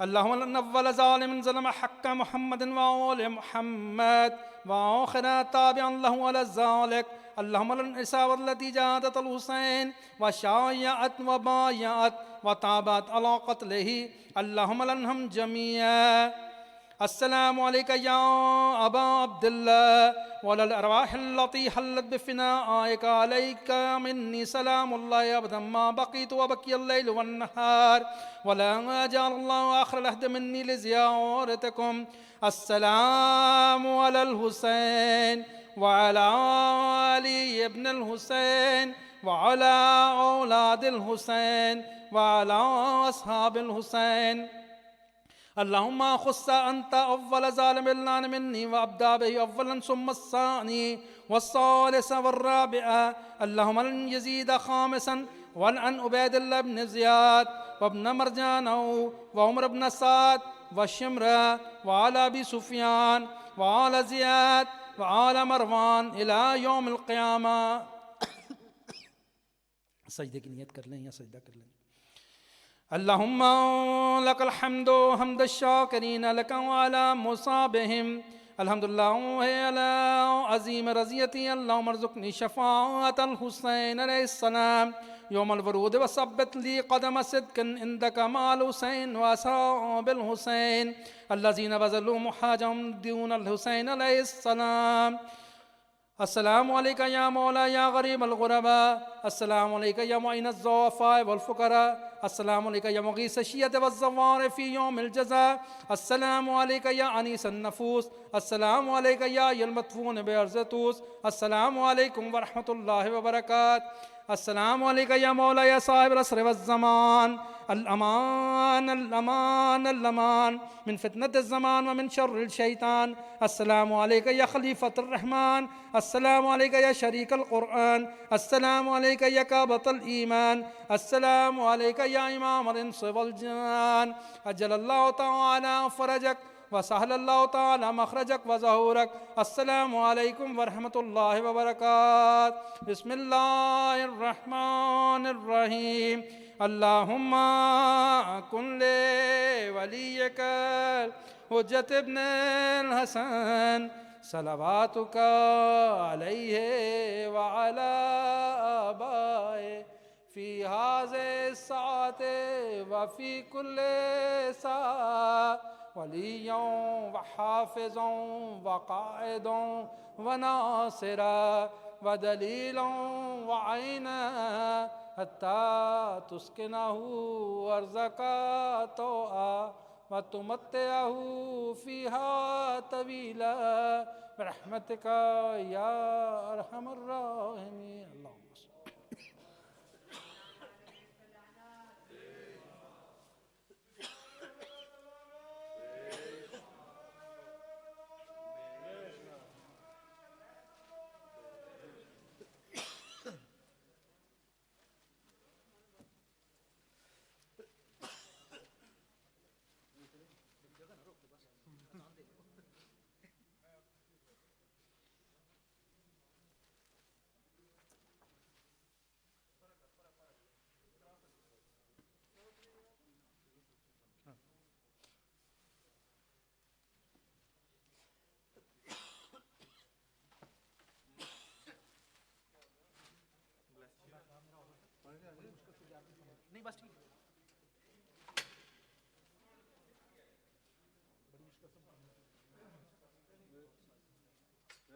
Speaker 1: اللهم ان اول ظالم ظلم حق محمد وآل محمد وآخر تابعا له على ذلك. اللهم لن الإصابة التي جاءت الحسين وشايعت وبايعت وتابت على قتله. اللهم لنهم جميعا. السلام عليك يا أبا عبد الله وعلى الأرواح التي حلت بفنائك. عليك مني سلام الله أبدا ما بقيت وبقي الليل والنهار ولا جعل الله آخر العهد مني لزيارتكم. السلام على الحسين وعلى علي ابن الحسين وعلى أولاد الحسين وعلى أصحاب الحسين. اللهم خص أنت أول ظالم اللعن مني وأبدأ به أولا ثم الثاني والثالث والرابع. اللهم لن يزيد خامسا والعن عبيد الله بن زياد وابن مرجان وعمر بن سعد والشمر وعلى أبي سفيان وعلى زياد وعلى مروان إلى يوم القيامة. سجدے کی نیت کر لیں یا سجدہ کر لیں. اللهم لك الحمد حمد الشاكرين لك وعلى مصابهم. الحمد لله على عظيم رضيتي. اللهم ارزقني شفاعة الحسين عليه السلام يوم الورود وثبت لي قدم صدق عندك مع الحسين وأصحاب الحسين الذين بذلوا محاجهم دون الحسين عليه السلام. السلام عليك يا مولاي يا غريب الغرباء. السلام عليك يا معين الضعفاء والفقراء. السلام عليك يا مغيث الشية والزوار في يوم الجزاء. السلام عليك يا أنيس النفوس. السلام عليك يا المدفون بأرزتوس. السلام عليكم ورحمة الله وبركاته. السلام عليك يا مولاي يا صاحب العصر والزمان. الأمان الأمان الأمان من فتنة الزمان ومن شر الشيطان. السلام عليك يا خليفة الرحمن. السلام عليك يا شريك القرآن. السلام عليك يا كعبة الإيمان. السلام عليك يا إمام الإنس والجان. أجل الله تعالى فرجك وسهل الله تعالى مخرجك وظهورك. السلام عليكم ورحمة الله وبركاته. بسم الله الرحمن الرحيم. اللهم كن لوليك حجة ابن الحسن صلواتك عليه وعلى آبائه في هذه الساعة وفي كل ساعة وليا وحافظا وقائدا وناصرا ودليلا وعينا حتى تسكنه أرزك طوعا وتمتعه فيها طويلا برحمتك يا أرحم الراحمين. اللهم صل